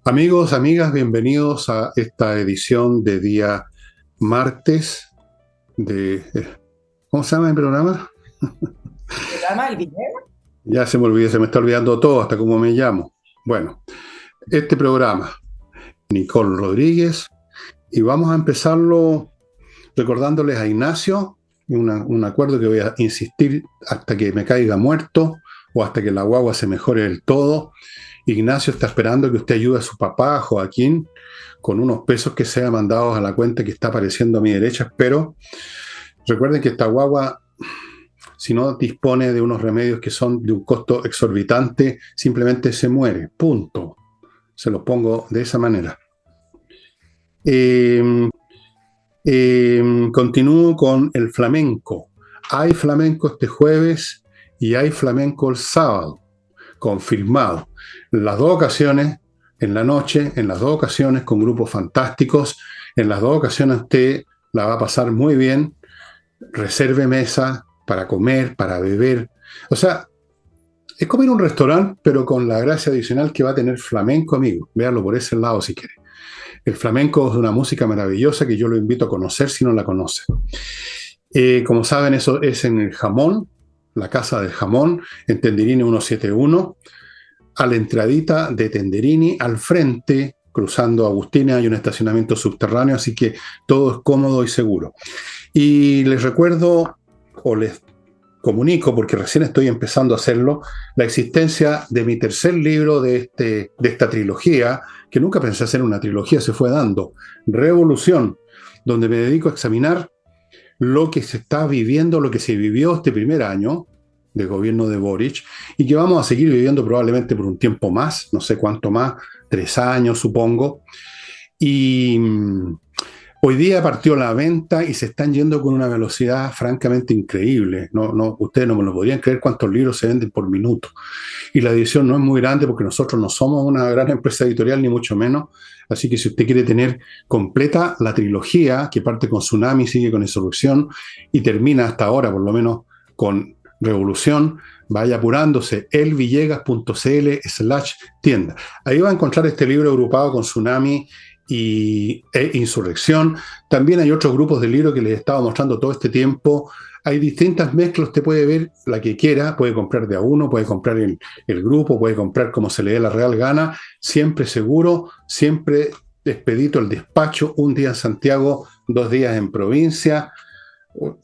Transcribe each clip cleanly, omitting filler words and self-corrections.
Amigos, amigas, bienvenidos a esta edición de día martes de... ¿Cómo se llama el programa? Programa El Video. Ya se me olvidó, se me está olvidando todo, hasta cómo me llamo. Bueno, este programa, Nicole Rodríguez, y vamos a empezarlo recordándoles a Ignacio, un acuerdo que voy a insistir hasta que me caiga muerto o hasta que la guagua se mejore del todo. Ignacio está esperando que usted ayude a su papá, Joaquín, con unos pesos que sean mandados a la cuenta que está apareciendo a mi derecha, espero. Recuerden que esta guagua, si no dispone de unos remedios que son de un costo exorbitante, simplemente se muere. Punto. Se los pongo de esa manera. Eh, Continúo con el flamenco. Hay flamenco este jueves y hay flamenco el sábado, confirmado. En las dos ocasiones, en la noche, en las dos ocasiones con grupos fantásticos, en las dos ocasiones usted la va a pasar muy bien. Reserve mesa para comer, para beber. O sea, es como ir a un restaurante, pero con la gracia adicional que va a tener flamenco, amigo. Véanlo por ese lado si quiere. El flamenco es una música maravillosa que yo lo invito a conocer si no la conoce. Como saben, eso es en el Jamón, la Casa del Jamón, en Tenderini 171, a la entradita de Tenderini, al frente, cruzando Agustina, hay un estacionamiento subterráneo, así que todo es cómodo y seguro. Y les recuerdo, o les comunico, porque recién estoy empezando a hacerlo, la existencia de mi tercer libro de esta trilogía, que nunca pensé hacer una trilogía, se fue dando, Revolución, donde me dedico a examinar lo que se está viviendo, lo que se vivió este primer año de gobierno de Boric, y que vamos a seguir viviendo probablemente por un tiempo más, no sé cuánto más, 3 años supongo. Y hoy día partió la venta y se están yendo con una velocidad francamente increíble. Ustedes no me lo podrían creer cuántos libros se venden por minuto. Y la edición no es muy grande porque nosotros no somos una gran empresa editorial, ni mucho menos. Así que si usted quiere tener completa la trilogía, que parte con Tsunami, sigue con Insurrección y termina hasta ahora, por lo menos, con Revolución, vaya apurándose, elvillegas.cl/tienda. Ahí va a encontrar este libro agrupado con Tsunami e Insurrección. También hay otros grupos de libros que les he estado mostrando todo este tiempo. Hay distintas mezclas, usted puede ver la que quiera, puede comprar de a uno, puede comprar el grupo, puede comprar como se le dé la real gana, siempre seguro, siempre expedito el despacho, un día en Santiago, 2 días en provincia.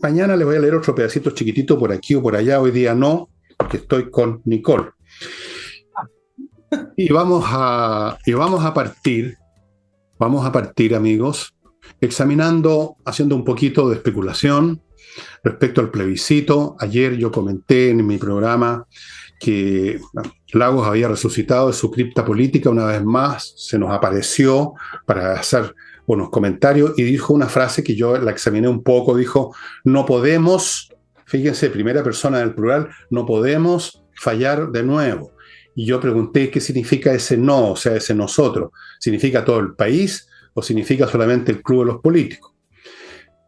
Mañana les voy a leer otro pedacito chiquitito por aquí o por allá, hoy día no, porque estoy con Nicole. Y vamos a partir, amigos, examinando, haciendo un poquito de especulación respecto al plebiscito. Ayer yo comenté en mi programa que Lagos había resucitado de su cripta política una vez más, se nos apareció para hacer unos comentarios y dijo una frase que yo la examiné un poco, dijo, no podemos, fíjense, primera persona del plural, no podemos fallar de nuevo. Y yo pregunté qué significa ese no, o sea, ese nosotros. ¿Significa todo el país o significa solamente el club de los políticos?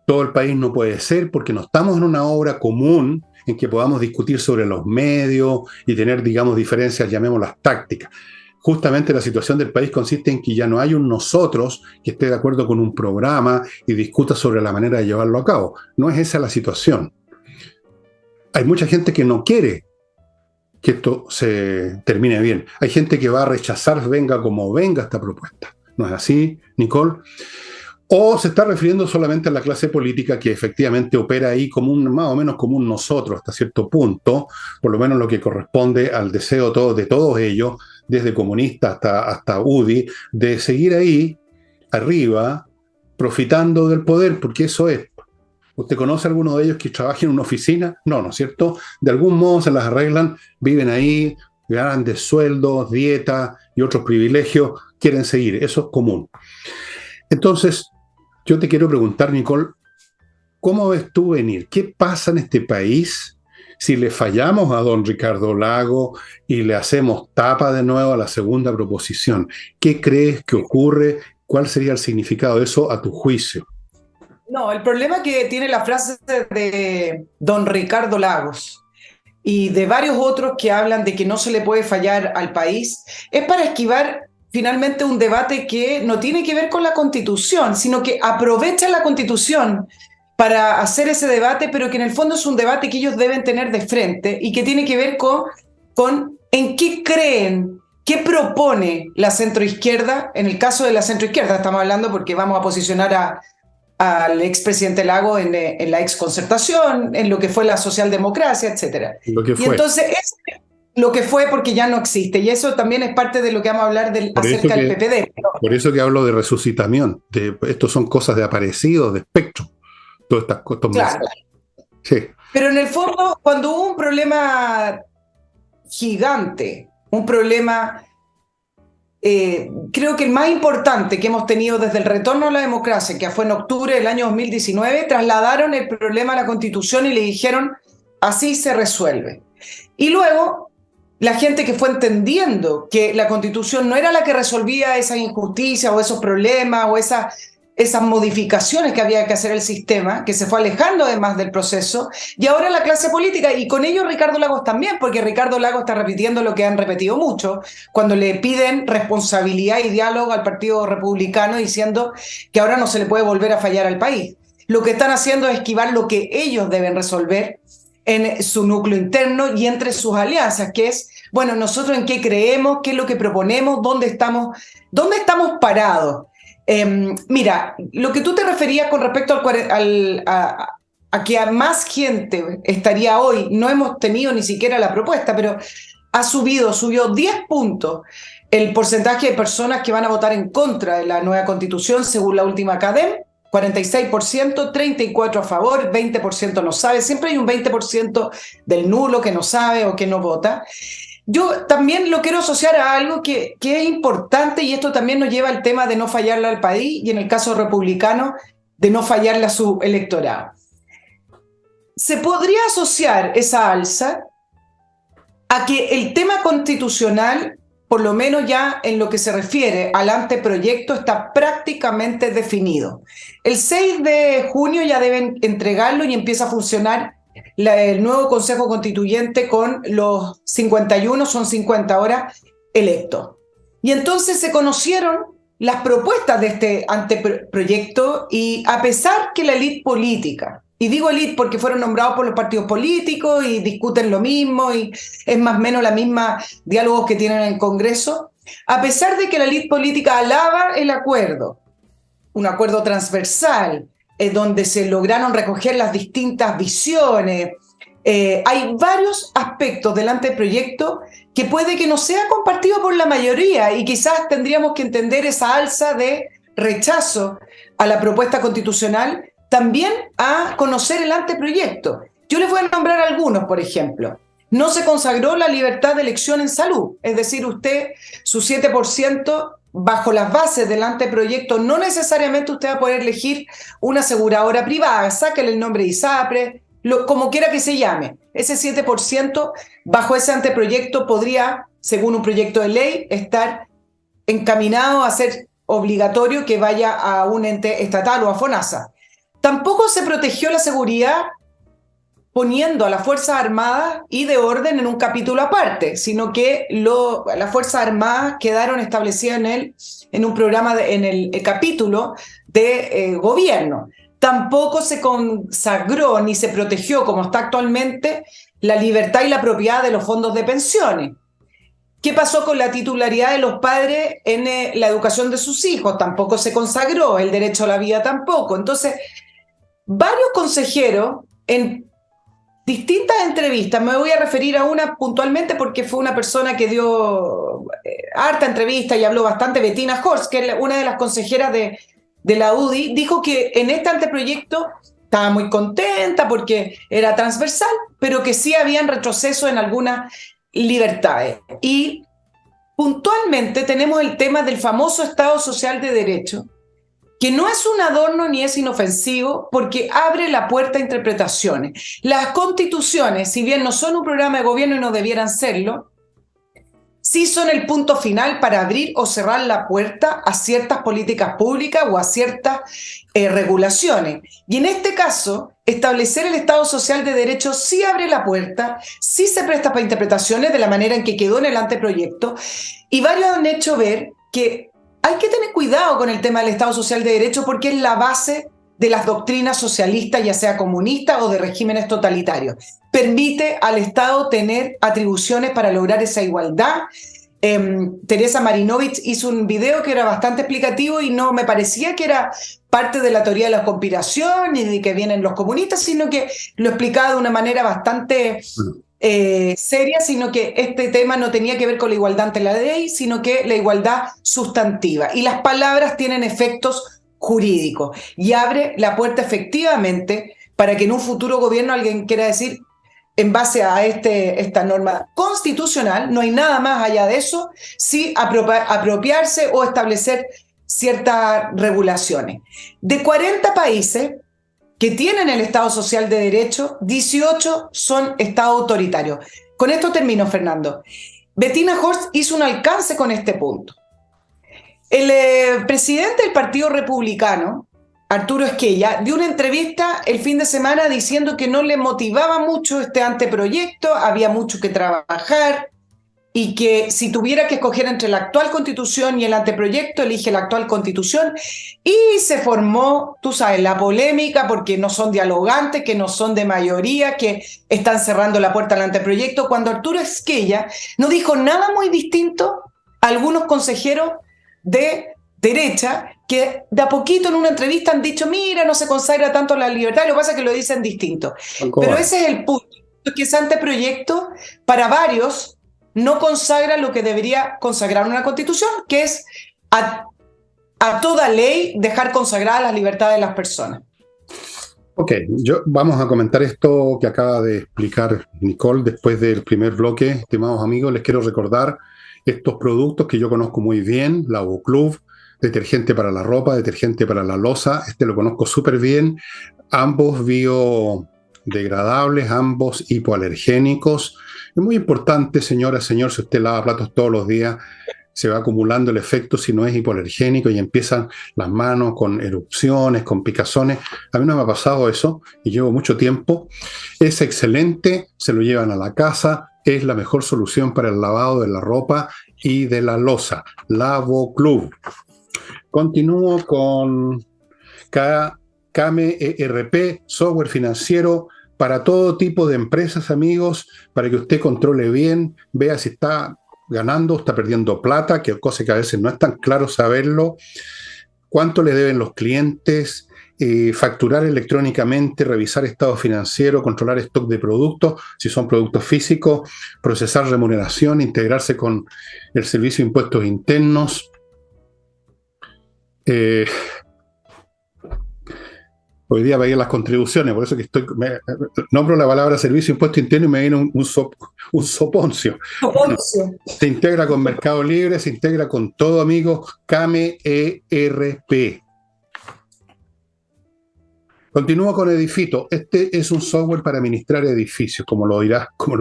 Todo el país no puede ser porque no estamos en una obra común en que podamos discutir sobre los medios y tener, digamos, diferencias, llamémoslas tácticas. Justamente la situación del país consiste en que ya no hay un nosotros que esté de acuerdo con un programa y discuta sobre la manera de llevarlo a cabo. No es esa la situación. Hay mucha gente que no quiere que esto se termine bien. Hay gente que va a rechazar, venga como venga, esta propuesta. ¿No es así, Nicole? ¿O se está refiriendo solamente a la clase política que efectivamente opera ahí como más o menos como un nosotros hasta cierto punto, por lo menos lo que corresponde al deseo de todos ellos, desde comunistas hasta UDI, de seguir ahí, arriba, profitando del poder, porque eso es? ¿Usted conoce a alguno de ellos que trabaje en una oficina? No, ¿no es cierto? De algún modo se las arreglan, viven ahí, grandes sueldos, dieta y otros privilegios, quieren seguir. Eso es común. Entonces, yo te quiero preguntar, Nicole, ¿cómo ves tú venir? ¿Qué pasa en este país si le fallamos a don Ricardo Lago y le hacemos tapa de nuevo a la segunda proposición? ¿Qué crees que ocurre? ¿Cuál sería el significado de eso a tu juicio? No, el problema que tiene la frase de don Ricardo Lagos y de varios otros que hablan de que no se le puede fallar al país es para esquivar finalmente un debate que no tiene que ver con la Constitución, sino que aprovechan la Constitución para hacer ese debate, pero que en el fondo es un debate que ellos deben tener de frente y que tiene que ver con en qué creen, qué propone la centroizquierda. En el caso de la centroizquierda estamos hablando porque vamos a posicionar al expresidente Lagos en la exconcertación, en lo que fue la socialdemocracia, etc. Y entonces es lo que fue, porque ya no existe, y eso también es parte de lo que vamos a hablar acerca del PPD. Por eso que hablo de resucitamiento, estos son cosas de aparecidos, de espectro, todas estas cosas. Claro. Sí. Pero en el fondo, cuando hubo un problema gigante, un problema, creo que el más importante que hemos tenido desde el retorno a la democracia, que fue en octubre del año 2019, trasladaron el problema a la Constitución y le dijeron, así se resuelve. Y luego, la gente que fue entendiendo que la Constitución no era la que resolvía esas injusticias o esos problemas o esas modificaciones que había que hacer el sistema, que se fue alejando además del proceso, y ahora la clase política, y con ello Ricardo Lagos también, porque Ricardo Lagos está repitiendo lo que han repetido mucho, cuando le piden responsabilidad y diálogo al Partido Republicano, diciendo que ahora no se le puede volver a fallar al país. Lo que están haciendo es esquivar lo que ellos deben resolver en su núcleo interno y entre sus alianzas, que es, bueno, nosotros en qué creemos, qué es lo que proponemos, dónde estamos parados. Mira, lo que tú te referías con respecto a que a más gente estaría hoy, no hemos tenido ni siquiera la propuesta, pero subió 10 puntos el porcentaje de personas que van a votar en contra de la nueva Constitución según la última CADEM. 46%, 34% a favor, 20% no sabe. Siempre hay un 20% del nulo que no sabe o que no vota. Yo también lo quiero asociar a algo que es importante, y esto también nos lleva al tema de no fallarle al país y en el caso republicano de no fallarle a su electorado. Se podría asociar esa alza a que el tema constitucional, por lo menos ya en lo que se refiere al anteproyecto, está prácticamente definido. El 6 de junio ya deben entregarlo y empieza a funcionar el nuevo Consejo Constituyente con los 51, son 50 ahora, electos. Y entonces se conocieron las propuestas de este anteproyecto y a pesar que la élite política, y digo élite porque fueron nombrados por los partidos políticos y discuten lo mismo y es más o menos la misma diálogos que tienen en el Congreso, a pesar de que la élite política alaba el acuerdo, un acuerdo transversal, donde se lograron recoger las distintas visiones, hay varios aspectos del anteproyecto que puede que no sea compartido por la mayoría y quizás tendríamos que entender esa alza de rechazo a la propuesta constitucional también a conocer el anteproyecto. Yo les voy a nombrar algunos, por ejemplo. No se consagró la libertad de elección en salud, es decir, usted, su 7%, bajo las bases del anteproyecto, no necesariamente usted va a poder elegir una aseguradora privada, sáquele el nombre de ISAPRE, como quiera que se llame. Ese 7% bajo ese anteproyecto podría, según un proyecto de ley, estar encaminado a ser obligatorio que vaya a un ente estatal o a FONASA. Tampoco se protegió la seguridad poniendo a las Fuerzas Armadas y de orden en un capítulo aparte, sino que las Fuerzas Armadas quedaron establecidas en un programa, en el capítulo de gobierno. Tampoco se consagró ni se protegió, como está actualmente, la libertad y la propiedad de los fondos de pensiones. ¿Qué pasó con la titularidad de los padres en la educación de sus hijos? Tampoco se consagró, el derecho a la vida tampoco. Entonces, varios consejeros en distintas entrevistas, me voy a referir a una puntualmente porque fue una persona que dio harta entrevista y habló bastante, Bettina Horst, que es una de las consejeras de la UDI, dijo que en este anteproyecto estaba muy contenta porque era transversal, pero que sí habían retroceso en algunas libertades. Y puntualmente tenemos el tema del famoso Estado Social de Derecho, que no es un adorno ni es inofensivo porque abre la puerta a interpretaciones. Las constituciones, si bien no son un programa de gobierno y no debieran serlo, sí son el punto final para abrir o cerrar la puerta a ciertas políticas públicas o a ciertas regulaciones. Y en este caso, establecer el Estado Social de Derecho sí abre la puerta, sí se presta para interpretaciones de la manera en que quedó en el anteproyecto, y varios han hecho ver que hay que tener cuidado con el tema del Estado Social de Derecho porque es la base de las doctrinas socialistas, ya sea comunistas o de regímenes totalitarios. Permite al Estado tener atribuciones para lograr esa igualdad. Teresa Marinovich hizo un video que era bastante explicativo y no me parecía que era parte de la teoría de la conspiración y de que vienen los comunistas, sino que lo explicaba de una manera bastante seria, sino que este tema no tenía que ver con la igualdad ante la ley, sino que la igualdad sustantiva. Y las palabras tienen efectos jurídicos y abre la puerta efectivamente para que en un futuro gobierno alguien quiera decir, en base a esta norma constitucional, no hay nada más allá de eso, sí apropiarse o establecer ciertas regulaciones. De 40 países que tienen el Estado Social de Derecho, 18 son estados autoritarios. Con esto termino, Fernando. Bettina Horst hizo un alcance con este punto. El presidente del Partido Republicano, Arturo Esquella, dio una entrevista el fin de semana diciendo que no le motivaba mucho este anteproyecto, había mucho que trabajar y que si tuviera que escoger entre la actual constitución y el anteproyecto, elige la actual constitución. Y se formó, tú sabes, la polémica porque no son dialogantes, que no son de mayoría, que están cerrando la puerta al anteproyecto, cuando Arturo Esquella no dijo nada muy distinto a algunos consejeros de derecha que de a poquito en una entrevista han dicho, mira, no se consagra tanto la libertad, lo que pasa es que lo dicen distinto. Pero ese es el punto, que ese anteproyecto para varios no consagra lo que debería consagrar una constitución, que es a toda ley dejar consagradas las libertades de las personas. Ok, vamos a comentar esto que acaba de explicar Nicole después del primer bloque. Estimados amigos, les quiero recordar estos productos que yo conozco muy bien, Lavoclub, detergente para la ropa, detergente para la loza, este lo conozco súper bien, ambos biodegradables, ambos hipoalergénicos. Es muy importante, señora, señor, si usted lava platos todos los días, se va acumulando el efecto si no es hipoalergénico y empiezan las manos con erupciones, con picazones. A mí no me ha pasado eso y llevo mucho tiempo. Es excelente, se lo llevan a la casa, es la mejor solución para el lavado de la ropa y de la loza. Lavoclub. Continúo con Kame ERP, software financiero para todo tipo de empresas, amigos, para que usted controle bien, vea si está ganando, está perdiendo plata, que cosa que a veces no es tan claro saberlo, cuánto le deben los clientes, facturar electrónicamente, revisar estado financiero, controlar stock de productos, si son productos físicos, procesar remuneración, integrarse con el servicio de impuestos internos. Hoy día veía las contribuciones, por eso que nombro la palabra servicio impuesto interno y me viene un soponcio. Se integra con Mercado Libre, se integra con todo, amigos. Kame ERP. Continúo con Edifito. Este es un software para administrar edificios, como lo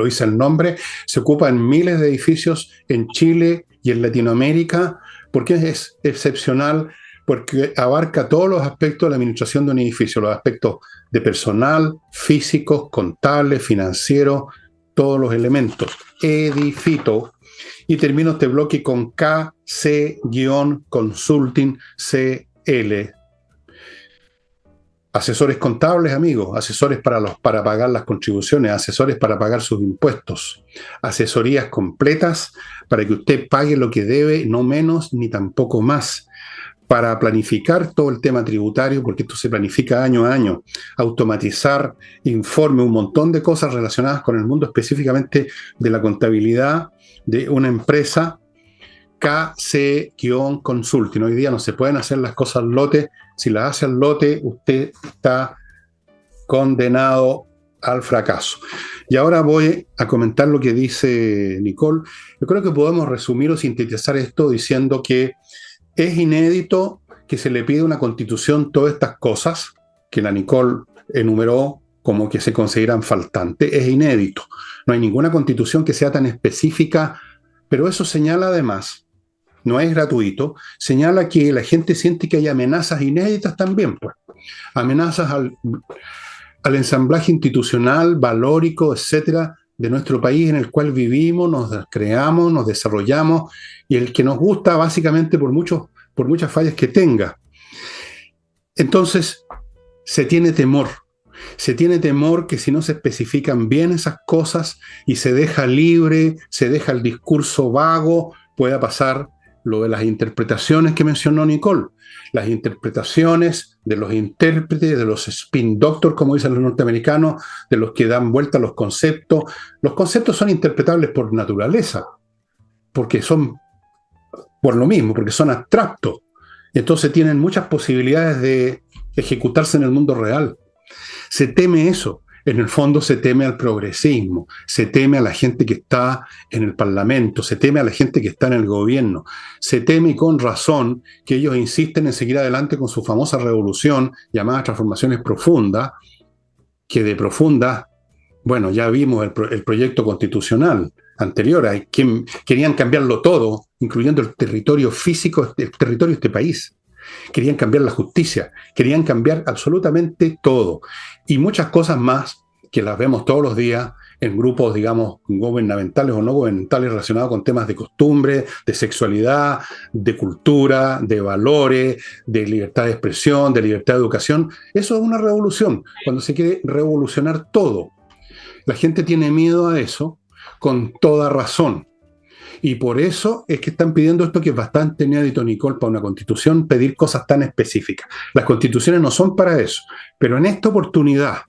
dice el nombre. Se ocupa en miles de edificios en Chile y en Latinoamérica, porque es excepcional, porque abarca todos los aspectos de la administración de un edificio, los aspectos de personal, físicos, contables, financieros, todos los elementos. Edifito. Y termino este bloque con KC-Consulting CL. Asesores contables, amigos, asesores para pagar las contribuciones, asesores para pagar sus impuestos, asesorías completas para que usted pague lo que debe, no menos ni tampoco más, para planificar todo el tema tributario, porque esto se planifica año a año, automatizar, informe, un montón de cosas relacionadas con el mundo específicamente de la contabilidad de una empresa. KC-Consulting. Hoy día no se pueden hacer las cosas al lote. Si las hace al lote, usted está condenado al fracaso. Y ahora voy a comentar lo que dice Nicole. Yo creo que podemos resumir o sintetizar esto diciendo que es inédito que se le pida a una constitución todas estas cosas que la Nicole enumeró como que se consideran faltantes. Es inédito. No hay ninguna constitución que sea tan específica, pero eso señala además, no es gratuito, señala que la gente siente que hay amenazas inéditas también, pues. Amenazas al ensamblaje institucional, valórico, etcétera, de nuestro país en el cual vivimos, nos creamos, nos desarrollamos y el que nos gusta básicamente por muchas fallas que tenga. Entonces, se tiene temor. Se tiene temor que si no se especifican bien esas cosas y se deja libre, se deja el discurso vago, pueda pasar lo de las interpretaciones que mencionó Nicole. Las interpretaciones de los intérpretes, de los spin doctors, como dicen los norteamericanos, de los que dan vuelta a los conceptos. Los conceptos son interpretables por naturaleza, porque son por lo mismo, porque son abstractos. Entonces tienen muchas posibilidades de ejecutarse en el mundo real. Se teme eso. En el fondo se teme al progresismo, se teme a la gente que está en el Parlamento, se teme a la gente que está en el gobierno, se teme y con razón que ellos insisten en seguir adelante con su famosa revolución llamada transformaciones profundas, que de profunda, bueno, ya vimos el proyecto constitucional anterior, que querían cambiarlo todo, incluyendo el territorio físico, el territorio de este país. Querían cambiar la justicia, querían cambiar absolutamente todo. Y muchas cosas más que las vemos todos los días en grupos, digamos, gubernamentales o no gubernamentales relacionados con temas de costumbre, de sexualidad, de cultura, de valores, de libertad de expresión, de libertad de educación. Eso es una revolución, cuando se quiere revolucionar todo. La gente tiene miedo a eso con toda razón. Y por eso es que están pidiendo esto que es bastante inédito, Nicole, para una constitución, pedir cosas tan específicas. Las constituciones no son para eso, pero en esta oportunidad,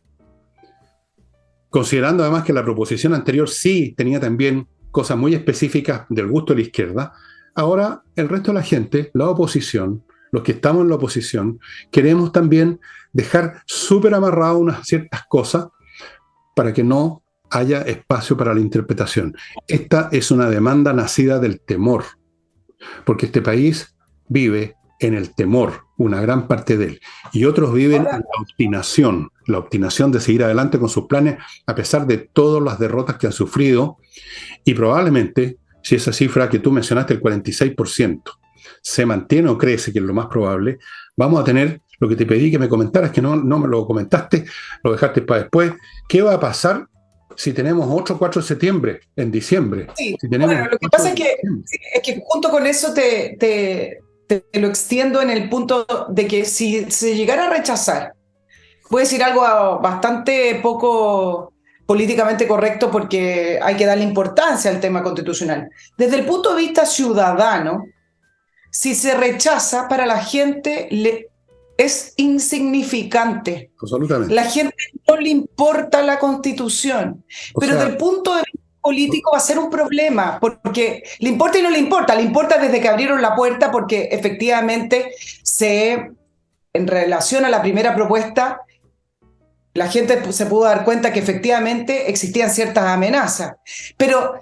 considerando además que la proposición anterior sí tenía también cosas muy específicas del gusto de la izquierda, ahora el resto de la gente, la oposición, los que estamos en la oposición, queremos también dejar súper amarrado unas ciertas cosas para que no haya espacio para la interpretación. Esta es una demanda nacida del temor, porque este país vive en el temor, una gran parte de él, y otros viven en la obstinación de seguir adelante con sus planes a pesar de todas las derrotas que han sufrido, y probablemente, si esa cifra que tú mencionaste, el 46%, se mantiene o crece, que es lo más probable, vamos a tener lo que te pedí que me comentaras, que no me lo comentaste, lo dejaste para después. ¿Qué va a pasar si tenemos otro 4 de septiembre, en diciembre? Sí, Si tenemos bueno, lo que pasa es que junto con eso te lo extiendo en el punto de que si se llegara a rechazar, voy a decir algo bastante poco políticamente correcto porque hay que darle importancia al tema constitucional. Desde el punto de vista ciudadano, si se rechaza, para la gente es insignificante. Absolutamente. La gente no le importa la Constitución, pero desde el punto de vista político va a ser un problema, porque le importa y no le importa desde que abrieron la puerta, porque efectivamente en relación a la primera propuesta, la gente se pudo dar cuenta que efectivamente existían ciertas amenazas, pero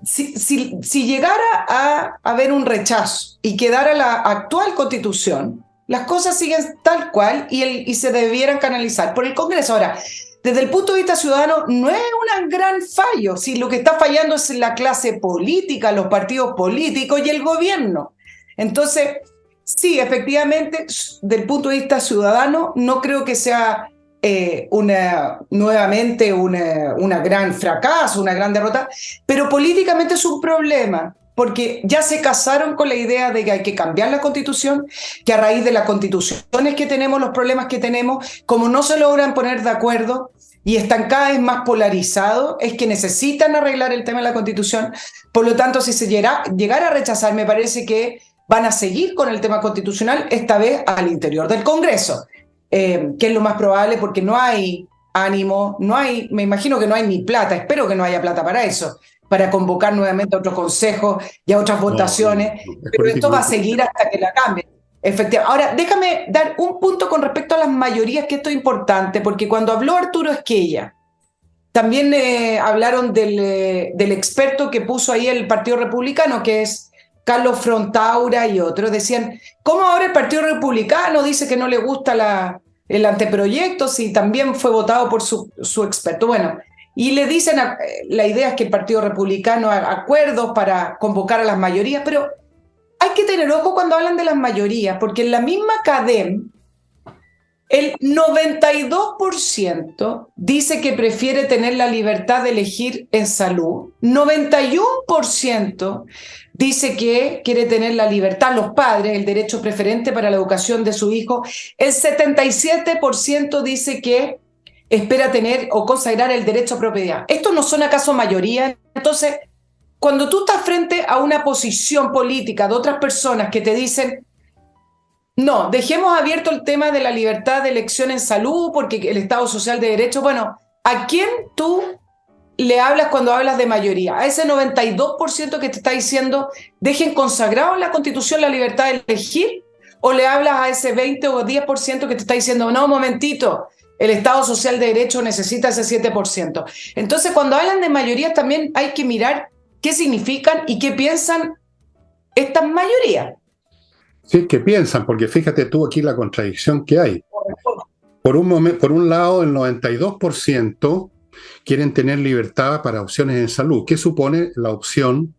si llegara a haber un rechazo y quedara la actual Constitución, las cosas siguen tal cual y se debieran canalizar por el Congreso. Ahora, desde el punto de vista ciudadano, no es un gran fallo. Si lo que está fallando es la clase política, los partidos políticos y el gobierno. Entonces, sí, efectivamente, del punto de vista ciudadano, no creo que sea nuevamente una gran fracaso, una gran derrota, pero políticamente es un problema. Porque ya se casaron con la idea de que hay que cambiar la Constitución, que a raíz de las constituciones que tenemos, los problemas que tenemos, como no se logran poner de acuerdo y están cada vez más polarizados, es que necesitan arreglar el tema de la Constitución. Por lo tanto, si se llegara a rechazar, me parece que van a seguir con el tema constitucional, esta vez al interior del Congreso, que es lo más probable porque no hay ánimo, me imagino que no hay ni plata, espero que no haya plata para eso, para convocar nuevamente a otro consejo y a otras votaciones, pero esto va a seguir hasta que la cambien. Efectivamente. Ahora, déjame dar un punto con respecto a las mayorías, que esto es importante, porque cuando habló Arturo Esquella, también hablaron del experto que puso ahí el Partido Republicano, que es Carlos Frontaura y otros. Decían, ¿cómo ahora el Partido Republicano dice que no le gusta el anteproyecto si también fue votado por su experto? Bueno, y le dicen, la idea es que el Partido Republicano haga acuerdos para convocar a las mayorías, pero hay que tener ojo cuando hablan de las mayorías, porque en la misma CADEM El 92% dice que prefiere tener la libertad de elegir en salud. 91% dice que quiere tener la libertad, los padres, el derecho preferente para la educación de su hijo. El 77% dice que espera tener o consagrar el derecho a propiedad. ¿Estos no son acaso mayoría? Entonces, cuando tú estás frente a una posición política de otras personas que te dicen: no, dejemos abierto el tema de la libertad de elección en salud porque el Estado Social de Derecho, bueno, ¿a quién tú le hablas cuando hablas de mayoría? A ese 92% que te está diciendo dejen consagrado en la Constitución la libertad de elegir, o le hablas a ese 20 o 10% que te está diciendo: no, un momentito, el Estado Social de Derecho necesita ese 7%. Entonces, cuando hablan de mayorías también hay que mirar qué significan y qué piensan estas mayorías. Sí, ¿qué piensan? Porque fíjate tú aquí la contradicción que hay. Por un lado, el 92% quieren tener libertad para opciones en salud. ¿Qué supone la opción?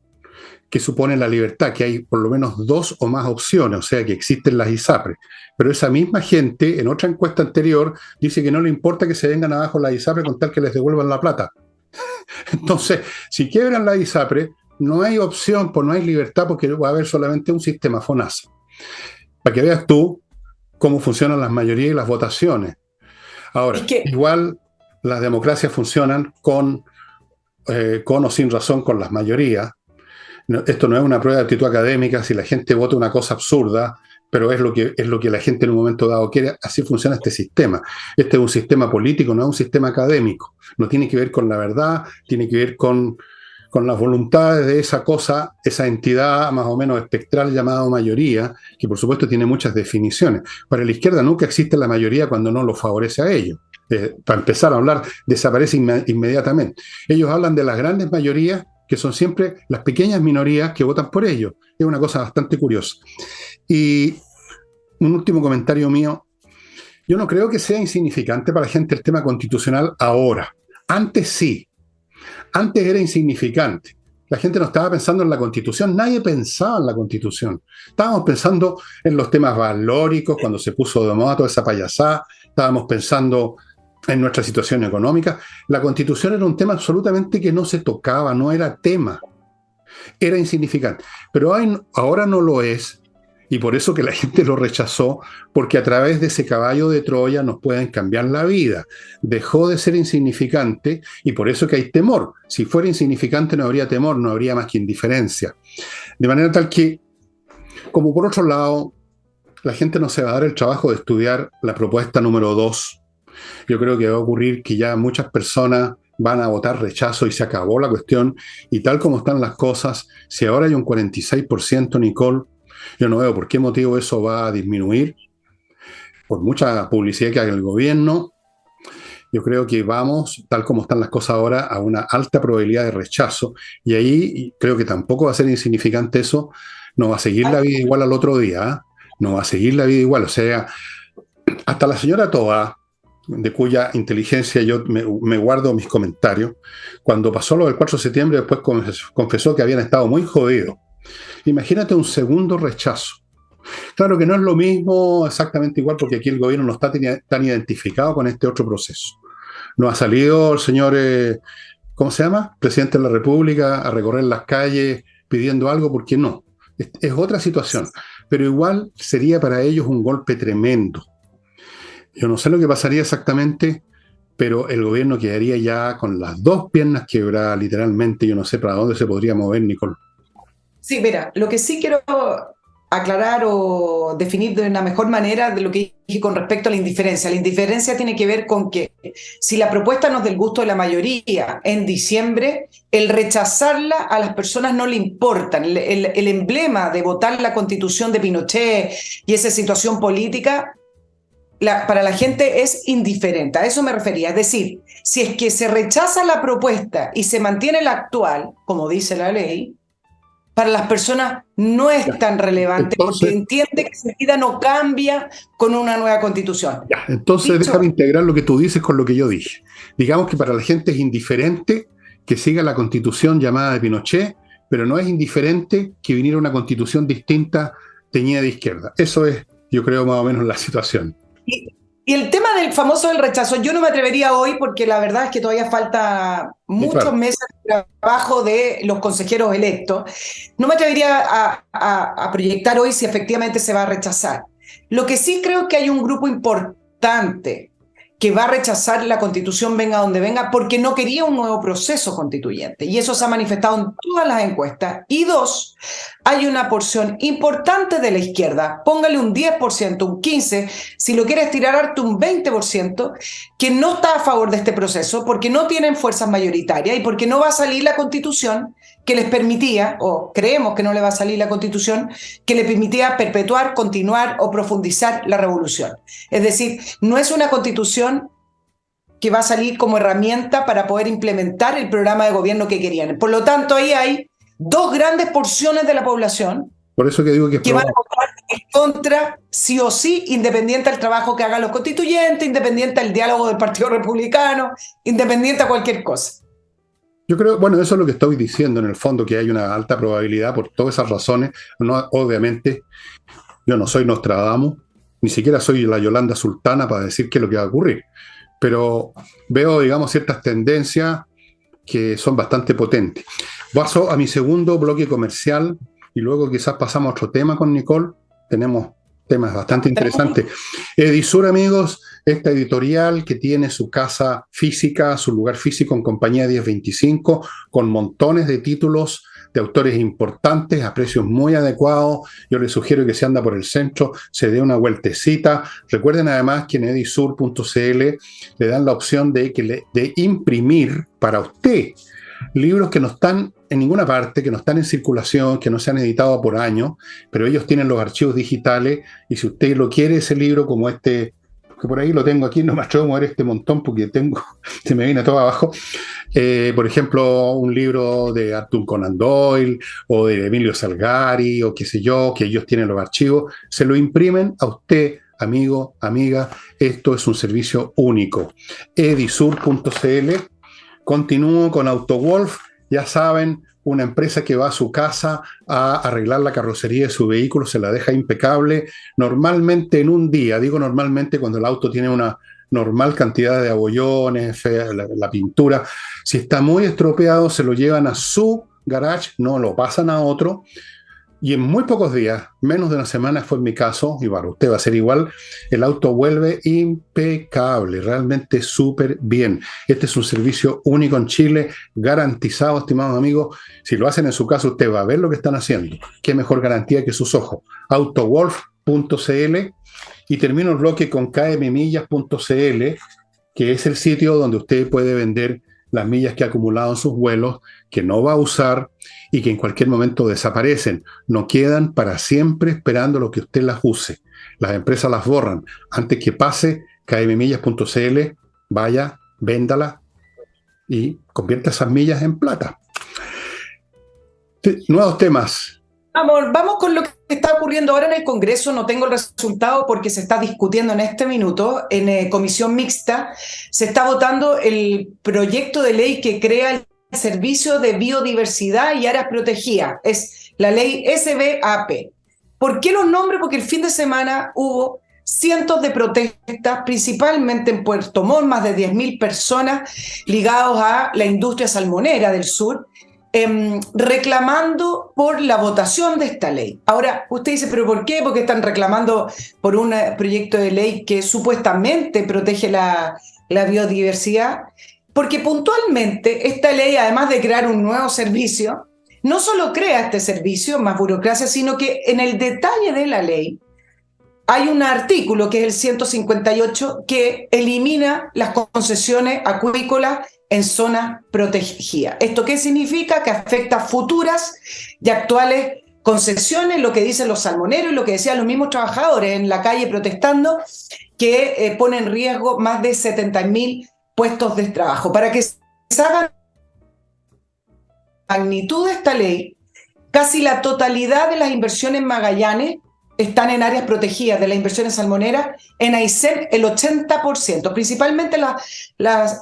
¿Qué supone la libertad? Que hay por lo menos 2 o más opciones, o sea, que existen las ISAPRES. Pero esa misma gente, en otra encuesta anterior, dice que no le importa que se vengan abajo las ISAPRES con tal que les devuelvan la plata. Entonces, si quiebran la ISAPRES, no hay opción, pues no hay libertad, porque va a haber solamente un sistema FONASA. Para que veas tú cómo funcionan las mayorías y las votaciones. Ahora, igual las democracias funcionan con o sin razón con las mayorías. Esto no es una prueba de actitud académica, si la gente vota una cosa absurda, pero es lo que la gente en un momento dado quiere. Así funciona este sistema. Este es un sistema político, no es un sistema académico. No tiene que ver con la verdad, tiene que ver con las voluntades de esa cosa, esa entidad más o menos espectral llamada mayoría, que por supuesto tiene muchas definiciones. Para la izquierda nunca existe la mayoría cuando no lo favorece a ellos. Para empezar a hablar, desaparece inmediatamente. Ellos hablan de las grandes mayorías, que son siempre las pequeñas minorías que votan por ellos. Es una cosa bastante curiosa. Y un último comentario mío. Yo no creo que sea insignificante para la gente el tema constitucional ahora. Antes sí. Antes era insignificante. La gente no estaba pensando en la Constitución, nadie pensaba en la Constitución. Estábamos pensando en los temas valóricos, cuando se puso de moda toda esa payasada, estábamos pensando en nuestra situación económica. La Constitución era un tema absolutamente que no se tocaba, no era tema, era insignificante. Pero ahora no lo es, y por eso que la gente lo rechazó, porque a través de ese caballo de Troya nos pueden cambiar la vida. Dejó de ser insignificante y por eso que hay temor. Si fuera insignificante no habría temor, no habría más que indiferencia. De manera tal que, como por otro lado, la gente no se va a dar el trabajo de estudiar la propuesta número 2. Yo creo que va a ocurrir que ya muchas personas van a votar rechazo y se acabó la cuestión. Y tal como están las cosas, si ahora hay un 46%, Nicole, yo no veo por qué motivo eso va a disminuir. Por mucha publicidad que haga el gobierno, yo creo que vamos, tal como están las cosas ahora, a una alta probabilidad de rechazo. Y ahí creo que tampoco va a ser insignificante eso. No va a seguir la vida igual al otro día. ¿Eh? No va a seguir la vida igual. O sea, hasta la señora Toa, de cuya inteligencia yo me guardo mis comentarios, cuando pasó lo del 4 de septiembre, después confesó que habían estado muy jodidos. Imagínate un segundo rechazo. Claro que no es lo mismo exactamente igual, porque aquí el gobierno no está tan identificado con este otro proceso. No ha salido el señor, ¿cómo se llama? Presidente de la República a recorrer las calles pidiendo algo, porque no. Es otra situación. Pero igual sería para ellos un golpe tremendo. Yo no sé lo que pasaría exactamente, pero el gobierno quedaría ya con las 2 piernas quebradas, literalmente. Yo no sé para dónde se podría mover, Nicole. Sí, mira, lo que sí quiero aclarar o definir de una mejor manera de lo que dije con respecto a la indiferencia. La indiferencia tiene que ver con que si la propuesta no es del gusto de la mayoría en diciembre, el rechazarla a las personas no le importa. El emblema de votar la Constitución de Pinochet y esa situación política para la gente es indiferente. A eso me refería. Es decir, si es que se rechaza la propuesta y se mantiene la actual, como dice la ley, para las personas no es tan relevante, entonces, porque entiende que su vida no cambia con una nueva constitución. Ya, entonces déjame integrar lo que tú dices con lo que yo dije. Digamos que para la gente es indiferente que siga la constitución llamada de Pinochet, pero no es indiferente que viniera una constitución distinta teñida de izquierda. Eso es, yo creo, más o menos la situación. Y el tema del famoso del rechazo, yo no me atrevería hoy porque la verdad es que todavía falta muchos meses de trabajo de los consejeros electos. No me atrevería a proyectar hoy si efectivamente se va a rechazar. Lo que sí creo que hay un grupo importante que va a rechazar la Constitución venga donde venga porque no quería un nuevo proceso constituyente. Y eso se ha manifestado en todas las encuestas. Y dos, hay una porción importante de la izquierda, póngale un 10%, un 15%, si lo quieres tirar harto un 20%, que no está a favor de este proceso porque no tienen fuerzas mayoritarias y porque no va a salir la Constitución que les permitía, o creemos que no le va a salir la Constitución, que le permitía perpetuar, continuar o profundizar la revolución. Es decir, no es una Constitución que va a salir como herramienta para poder implementar el programa de gobierno que querían. Por lo tanto, ahí hay dos grandes porciones de la población por eso que digo que van a votar en contra, sí o sí, independiente del trabajo que hagan los constituyentes, independiente del diálogo del Partido Republicano, independiente a cualquier cosa. Yo creo, bueno, eso es lo que estoy diciendo en el fondo, que hay una alta probabilidad por todas esas razones. No, obviamente, yo no soy Nostradamus, ni siquiera soy la Yolanda Sultana para decir qué es lo que va a ocurrir, pero veo, digamos, ciertas tendencias que son bastante potentes. Paso a mi segundo bloque comercial y luego quizás pasamos a otro tema con Nicole. Tenemos temas bastante interesantes. Edisur, amigos, esta editorial que tiene su casa física, su lugar físico en Compañía 1025, con montones de títulos de autores importantes a precios muy adecuados. Yo les sugiero que si anda por el centro se dé una vueltecita. Recuerden además que en edisur.cl le dan la opción de imprimir para usted libros que no están en ninguna parte, que no están en circulación, que no se han editado por años, pero ellos tienen los archivos digitales y si usted lo quiere, ese libro como este, que por ahí lo tengo aquí, no me atrevo a mover este montón porque se me viene todo abajo, por ejemplo, un libro de Arthur Conan Doyle o de Emilio Salgari o qué sé yo, que ellos tienen los archivos, se lo imprimen a usted, amigo, amiga. Esto es un servicio único. edisur.cl. Continúo con AutoWolf, ya saben, una empresa que va a su casa a arreglar la carrocería de su vehículo, se la deja impecable, normalmente en un día, digo normalmente cuando el auto tiene una normal cantidad de abollones, la pintura, si está muy estropeado se lo llevan a su garage, no lo pasan a otro, y en muy pocos días, menos de una semana fue en mi caso, y para usted va a ser igual, el auto vuelve impecable, realmente súper bien. Este es un servicio único en Chile, garantizado, estimados amigos. Si lo hacen en su casa, usted va a ver lo que están haciendo. Qué mejor garantía que sus ojos. Autowolf.cl. Y termino el bloque con kmmillas.cl, que es el sitio donde usted puede vender las millas que ha acumulado en sus vuelos, que no va a usar y que en cualquier momento desaparecen. No quedan para siempre esperando lo que usted las use. Las empresas las borran. Antes que pase, kmmillas.cl, vaya, véndala y convierta esas millas en plata. Nuevos temas. Vamos con lo que está ocurriendo ahora en el Congreso. No tengo el resultado porque se está discutiendo en este minuto. En comisión mixta se está votando el proyecto de ley que crea el Servicio de Biodiversidad y Áreas Protegidas. Es la ley SBAP. ¿Por qué los nombres? Porque el fin de semana hubo cientos de protestas, principalmente en Puerto Montt, más de 10.000 personas ligados a la industria salmonera del sur, reclamando por la votación de esta ley. Ahora, usted dice, ¿pero por qué? Porque están reclamando por un proyecto de ley que supuestamente protege la biodiversidad. Porque puntualmente esta ley, además de crear un nuevo servicio, no solo crea este servicio, más burocracia, sino que en el detalle de la ley hay un artículo, que es el 158, que elimina las concesiones acuícolas en zonas protegidas. ¿Esto qué significa? Que afecta a futuras y actuales concesiones, lo que dicen los salmoneros y lo que decían los mismos trabajadores en la calle protestando, que pone en riesgo más de 70.000 puestos de trabajo. Para que se haga la magnitud de esta ley, casi la totalidad de las inversiones en Magallanes están en áreas protegidas, de las inversiones salmoneras. En Aysén, el 80%. Principalmente las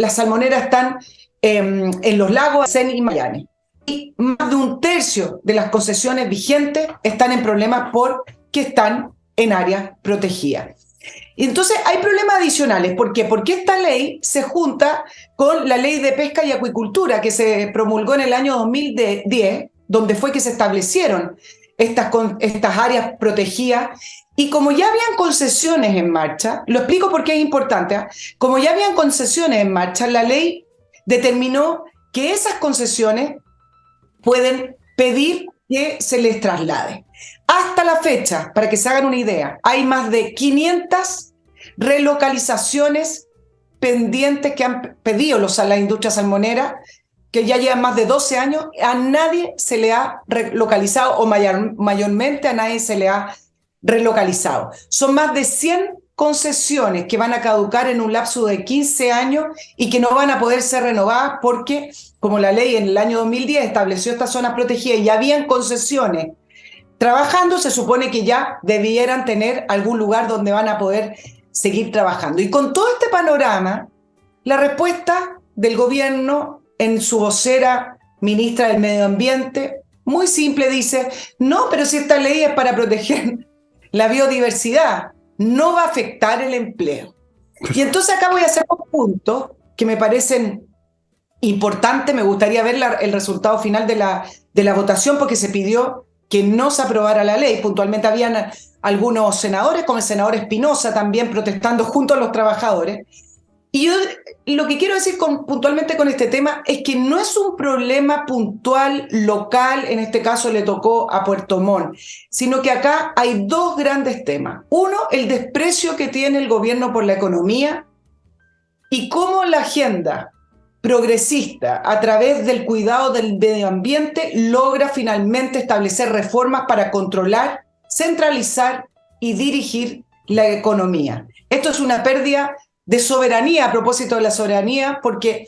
salmoneras están en los lagos Aysén y Magallanes. Y más de un tercio de las concesiones vigentes están en problemas porque están en áreas protegidas. Y entonces hay problemas adicionales. ¿Por qué? Porque esta ley se junta con la ley de pesca y acuicultura que se promulgó en el año 2010, donde fue que se establecieron estas áreas protegidas. Y como ya habían concesiones en marcha, lo explico porque es importante, ¿eh? Como ya habían concesiones en marcha, la ley determinó que esas concesiones pueden pedir que se les traslade. Hasta la fecha, para que se hagan una idea, hay más de 500 relocalizaciones pendientes que han pedido la industria salmonera, que ya llevan más de 12 años. A nadie se le ha relocalizado, o mayormente a nadie se le ha relocalizado. Son más de 100 concesiones que van a caducar en un lapso de 15 años y que no van a poder ser renovadas porque, como la ley en el año 2010 estableció estas zonas protegidas y ya habían concesiones trabajando, se supone que ya debieran tener algún lugar donde van a poder seguir trabajando. Y con todo este panorama, la respuesta del gobierno en su vocera, ministra del Medio Ambiente, muy simple, dice: no, pero si esta ley es para proteger la biodiversidad, no va a afectar el empleo. Y entonces acá voy a hacer dos puntos que me parecen importantes. Me gustaría ver el resultado final de la votación, porque se pidió que no se aprobara la ley. Puntualmente habían algunos senadores, como el senador Espinosa, también protestando junto a los trabajadores. Y yo lo que quiero decir puntualmente con este tema es que no es un problema puntual, local, en este caso le tocó a Puerto Montt, sino que acá hay dos grandes temas. Uno, el desprecio que tiene el gobierno por la economía y cómo la agenda progresista, a través del cuidado del medio ambiente, logra finalmente establecer reformas para controlar, centralizar y dirigir la economía. Esto es una pérdida de soberanía, a propósito de la soberanía, porque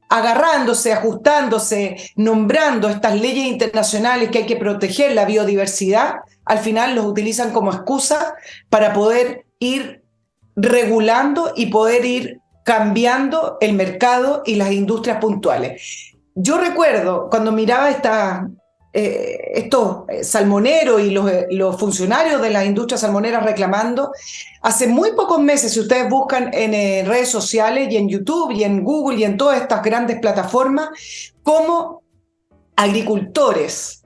agarrándose, ajustándose, nombrando estas leyes internacionales que hay que proteger la biodiversidad, al final los utilizan como excusa para poder ir regulando y poder ir cambiando el mercado y las industrias puntuales. Yo recuerdo cuando miraba estos salmoneros y los funcionarios de las industrias salmoneras reclamando, hace muy pocos meses, si ustedes buscan en redes sociales y en YouTube y en Google y en todas estas grandes plataformas, cómo agricultores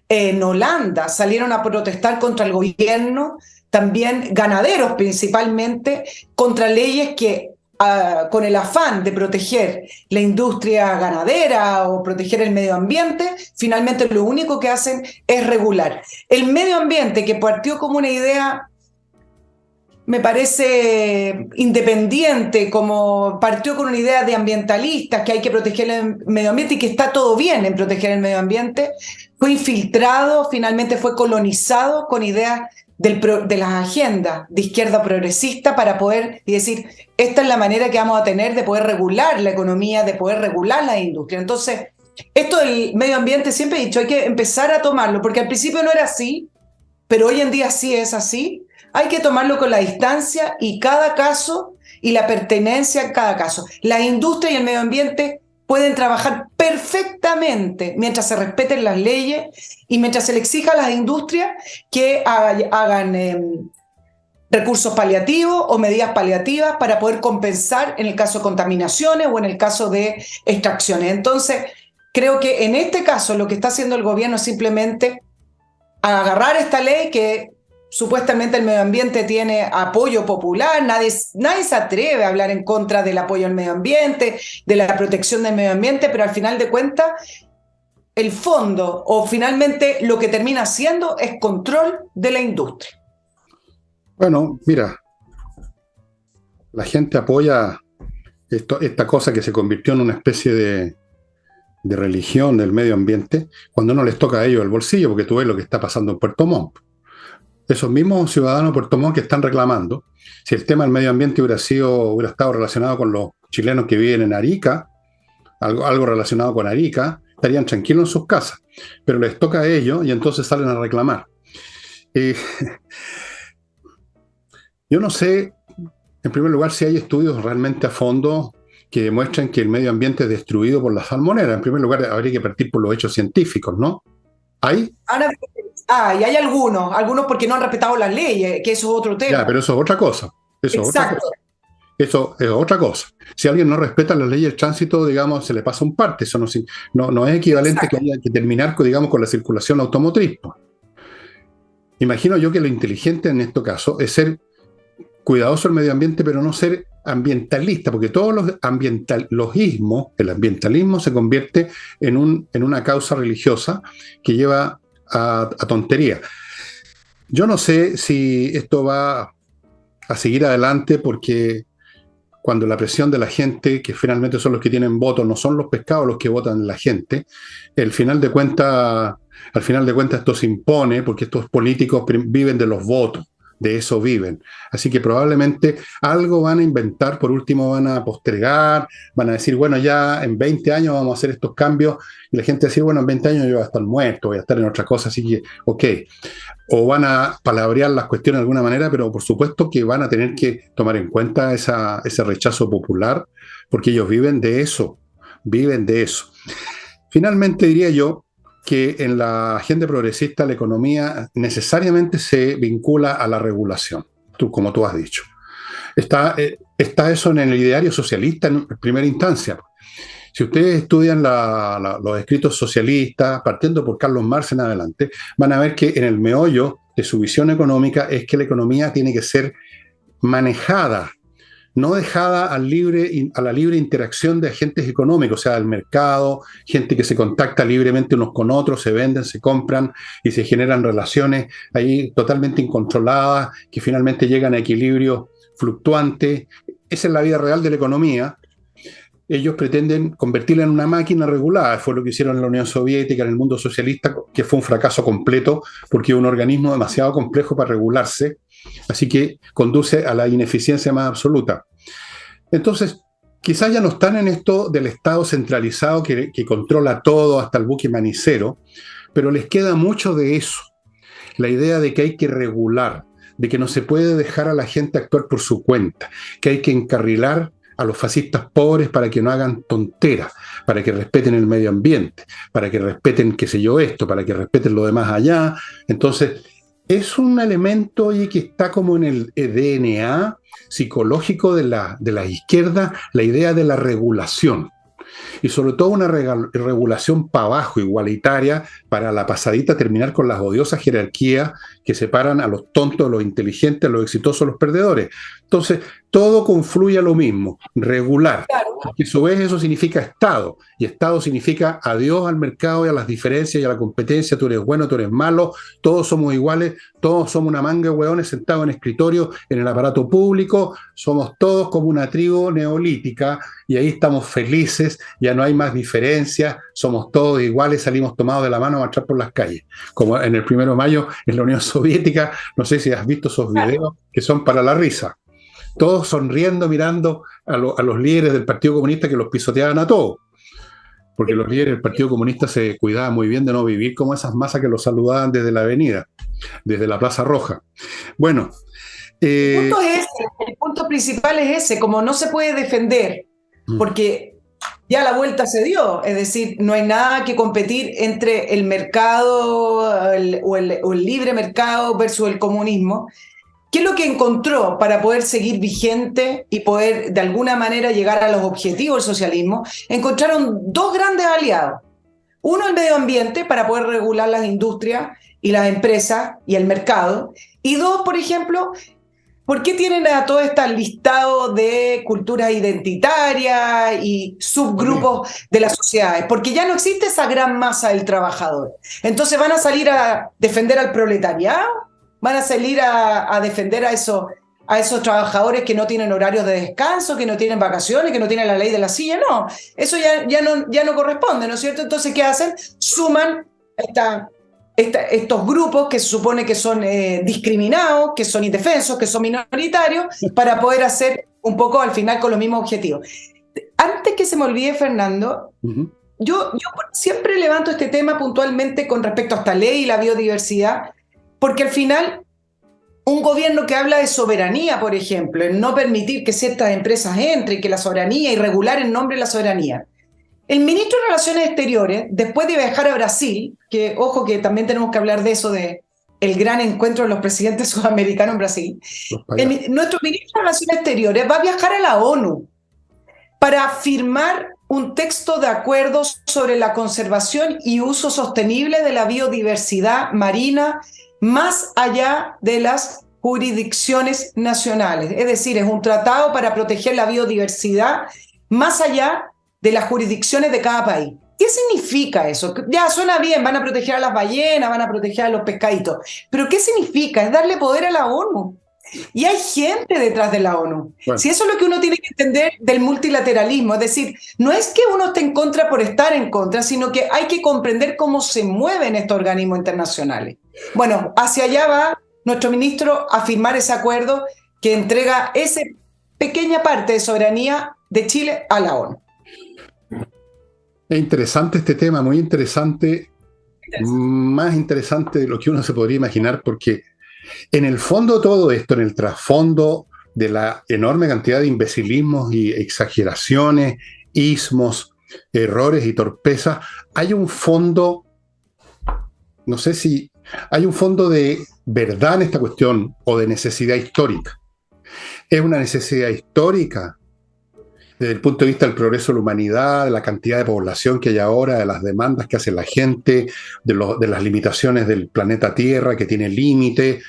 en Holanda salieron a protestar contra el gobierno, también ganaderos principalmente, contra leyes que con el afán de proteger la industria ganadera o proteger el medio ambiente, finalmente lo único que hacen es regular. El medio ambiente, que partió como una idea, me parece independiente, como partió con una idea de ambientalistas, que hay que proteger el medio ambiente y que está todo bien en proteger el medio ambiente, fue infiltrado, finalmente fue colonizado con ideas de las agendas de izquierda progresista para poder decir, esta es la manera que vamos a tener de poder regular la economía, de poder regular la industria. Entonces, esto del medio ambiente, siempre he dicho, hay que empezar a tomarlo, porque al principio no era así, pero hoy en día sí es así. Hay que tomarlo con la distancia y cada caso y la pertenencia en cada caso. La industria y el medio ambiente pueden trabajar perfectamente mientras se respeten las leyes y mientras se le exija a las industrias que hagan recursos paliativos o medidas paliativas para poder compensar en el caso de contaminaciones o en el caso de extracciones. Entonces, creo que en este caso lo que está haciendo el gobierno es simplemente agarrar esta ley que supuestamente el medio ambiente tiene apoyo popular, nadie se atreve a hablar en contra del apoyo al medio ambiente, de la protección del medio ambiente, pero al final de cuentas, el fondo o finalmente lo que termina siendo es control de la industria. Bueno, mira, la gente apoya esta cosa que se convirtió en una especie de religión del medio ambiente cuando no les toca a ellos el bolsillo, porque tú ves lo que está pasando en Puerto Montt. Esos mismos ciudadanos de Puerto Montt que están reclamando, si el tema del medio ambiente hubiera estado relacionado con los chilenos que viven en Arica, algo relacionado con Arica, estarían tranquilos en sus casas, pero les toca a ellos y entonces salen a reclamar. Yo no sé, en primer lugar, si hay estudios realmente a fondo que demuestran que el medio ambiente es destruido por la salmonera. En primer lugar, habría que partir por los hechos científicos, ¿no? ¿Hay? Ahora, Y hay algunos porque no han respetado las leyes, que eso es otro tema. Ya, pero eso es otra cosa. Eso es otra cosa. Eso es otra cosa. Si alguien no respeta la ley del tránsito, digamos, se le pasa un parte. Eso no es equivalente. Exacto. Que haya que terminar, digamos, con la circulación automotriz. Imagino yo que lo inteligente en este caso es ser cuidadoso del medio ambiente, pero no ser ambientalista, porque todos el ambientalismo se convierte en una causa religiosa que lleva a tontería. Yo no sé si esto va a seguir adelante, porque cuando la presión de la gente, que finalmente son los que tienen votos, no son los pescados los que votan la gente, al final de cuentas esto se impone, porque estos políticos viven de los votos, de eso viven. Así que probablemente algo van a inventar, por último van a postergar, van a decir, bueno, ya en 20 años vamos a hacer estos cambios, y la gente va a decir, bueno, en 20 años yo voy a estar muerto, voy a estar en otra cosa, así que, ok. O van a palabrear las cuestiones de alguna manera, pero por supuesto que van a tener que tomar en cuenta ese rechazo popular, porque ellos viven de eso. Finalmente diría yo que en la agenda progresista la economía necesariamente se vincula a la regulación, como tú has dicho. Está eso en el ideario socialista en primera instancia. Si ustedes estudian los escritos socialistas, partiendo por Carlos Marx en adelante, van a ver que en el meollo de su visión económica es que la economía tiene que ser manejada, no dejada a la libre interacción de agentes económicos, o sea, del mercado, gente que se contacta libremente unos con otros, se venden, se compran y se generan relaciones ahí totalmente incontroladas, que finalmente llegan a equilibrios fluctuantes. Esa es la vida real de la economía. Ellos pretenden convertirla en una máquina regulada. Fue lo que hicieron en la Unión Soviética, en el mundo socialista, que fue un fracaso completo, porque es un organismo demasiado complejo para regularse, así que conduce a la ineficiencia más absoluta. Entonces, quizás ya no están en esto del Estado centralizado que controla todo, hasta el buque manicero, pero les queda mucho de eso. La idea de que hay que regular, de que no se puede dejar a la gente actuar por su cuenta, que hay que encarrilar a los fascistas pobres para que no hagan tonteras, para que respeten el medio ambiente, para que respeten, qué sé yo, esto, para que respeten lo demás allá. Entonces, es un elemento que está como en el DNA psicológico de la izquierda, la idea de la regulación. Y sobre todo una regulación para abajo, igualitaria, para la pasadita terminar con las odiosas jerarquías que separan a los tontos, a los inteligentes, a los exitosos, a los perdedores. Entonces, todo confluye a lo mismo, regular. Porque a su vez eso significa Estado, y Estado significa adiós al mercado y a las diferencias y a la competencia, tú eres bueno, tú eres malo, todos somos iguales, todos somos una manga de hueones sentados en escritorio, en el aparato público, somos todos como una tribu neolítica, y ahí estamos felices, ya no hay más diferencias, somos todos iguales, salimos tomados de la mano a marchar por las calles, como en el 1 de mayo en la Unión Soviética. No sé si has visto esos videos que son para la risa. Todos sonriendo, mirando a los líderes del Partido Comunista que los pisoteaban a todos. Porque los líderes del Partido Comunista se cuidaban muy bien de no vivir como esas masas que los saludaban desde la avenida, desde la Plaza Roja. Bueno. El punto principal es ese, como no se puede defender, porque ya la vuelta se dio, es decir, no hay nada que competir entre el mercado o el libre mercado versus el comunismo. ¿Qué es lo que encontró para poder seguir vigente y poder de alguna manera llegar a los objetivos del socialismo? Encontraron dos grandes aliados. Uno, el medio ambiente, para poder regular las industrias y las empresas y el mercado. Y dos, por ejemplo, ¿por qué tienen a todo este listado de culturas identitarias y subgrupos de las sociedades? Porque ya no existe esa gran masa del trabajador. Entonces van a salir a defender al proletariado, van a salir a defender a esos trabajadores que no tienen horarios de descanso, que no tienen vacaciones, que no tienen la ley de la silla. No, eso ya no corresponde, ¿no es cierto? Entonces, ¿qué hacen? Suman estos grupos que se supone que son discriminados, que son indefensos, que son minoritarios, para poder hacer un poco al final con los mismos objetivos. Antes que se me olvide, Fernando, yo siempre levanto este tema puntualmente con respecto a esta ley y la biodiversidad, porque al final un gobierno que habla de soberanía, por ejemplo, en no permitir que ciertas empresas entren, que la soberanía y regular en nombre de la soberanía, El ministro de Relaciones Exteriores, después de viajar a Brasil, que ojo que también tenemos que hablar de eso, de el gran encuentro de los presidentes sudamericanos en Brasil, nuestro ministro de Relaciones Exteriores va a viajar a la ONU para firmar un texto de acuerdo sobre la conservación y uso sostenible de la biodiversidad marina más allá de las jurisdicciones nacionales. Es decir, es un tratado para proteger la biodiversidad más allá de las jurisdicciones de cada país. ¿Qué significa eso? Ya suena bien, van a proteger a las ballenas, van a proteger a los pescaditos, pero ¿qué significa? Es darle poder a la ONU. Y hay gente detrás de la ONU. Bueno. Si eso es lo que uno tiene que entender del multilateralismo, es decir, no es que uno esté en contra por estar en contra, sino que hay que comprender cómo se mueven estos organismos internacionales. Bueno, hacia allá va nuestro ministro a firmar ese acuerdo que entrega esa pequeña parte de soberanía de Chile a la ONU. Es interesante este tema, muy interesante, más interesante de lo que uno se podría imaginar, porque en el fondo de todo esto, en el trasfondo de la enorme cantidad de imbecilismos y exageraciones, ismos, errores y torpezas, hay un fondo, no sé si hay un fondo de verdad en esta cuestión o de necesidad histórica. Es una necesidad histórica desde el punto de vista del progreso de la humanidad, de la cantidad de población que hay ahora, de las demandas que hace la gente, de las limitaciones del planeta Tierra que tiene límite.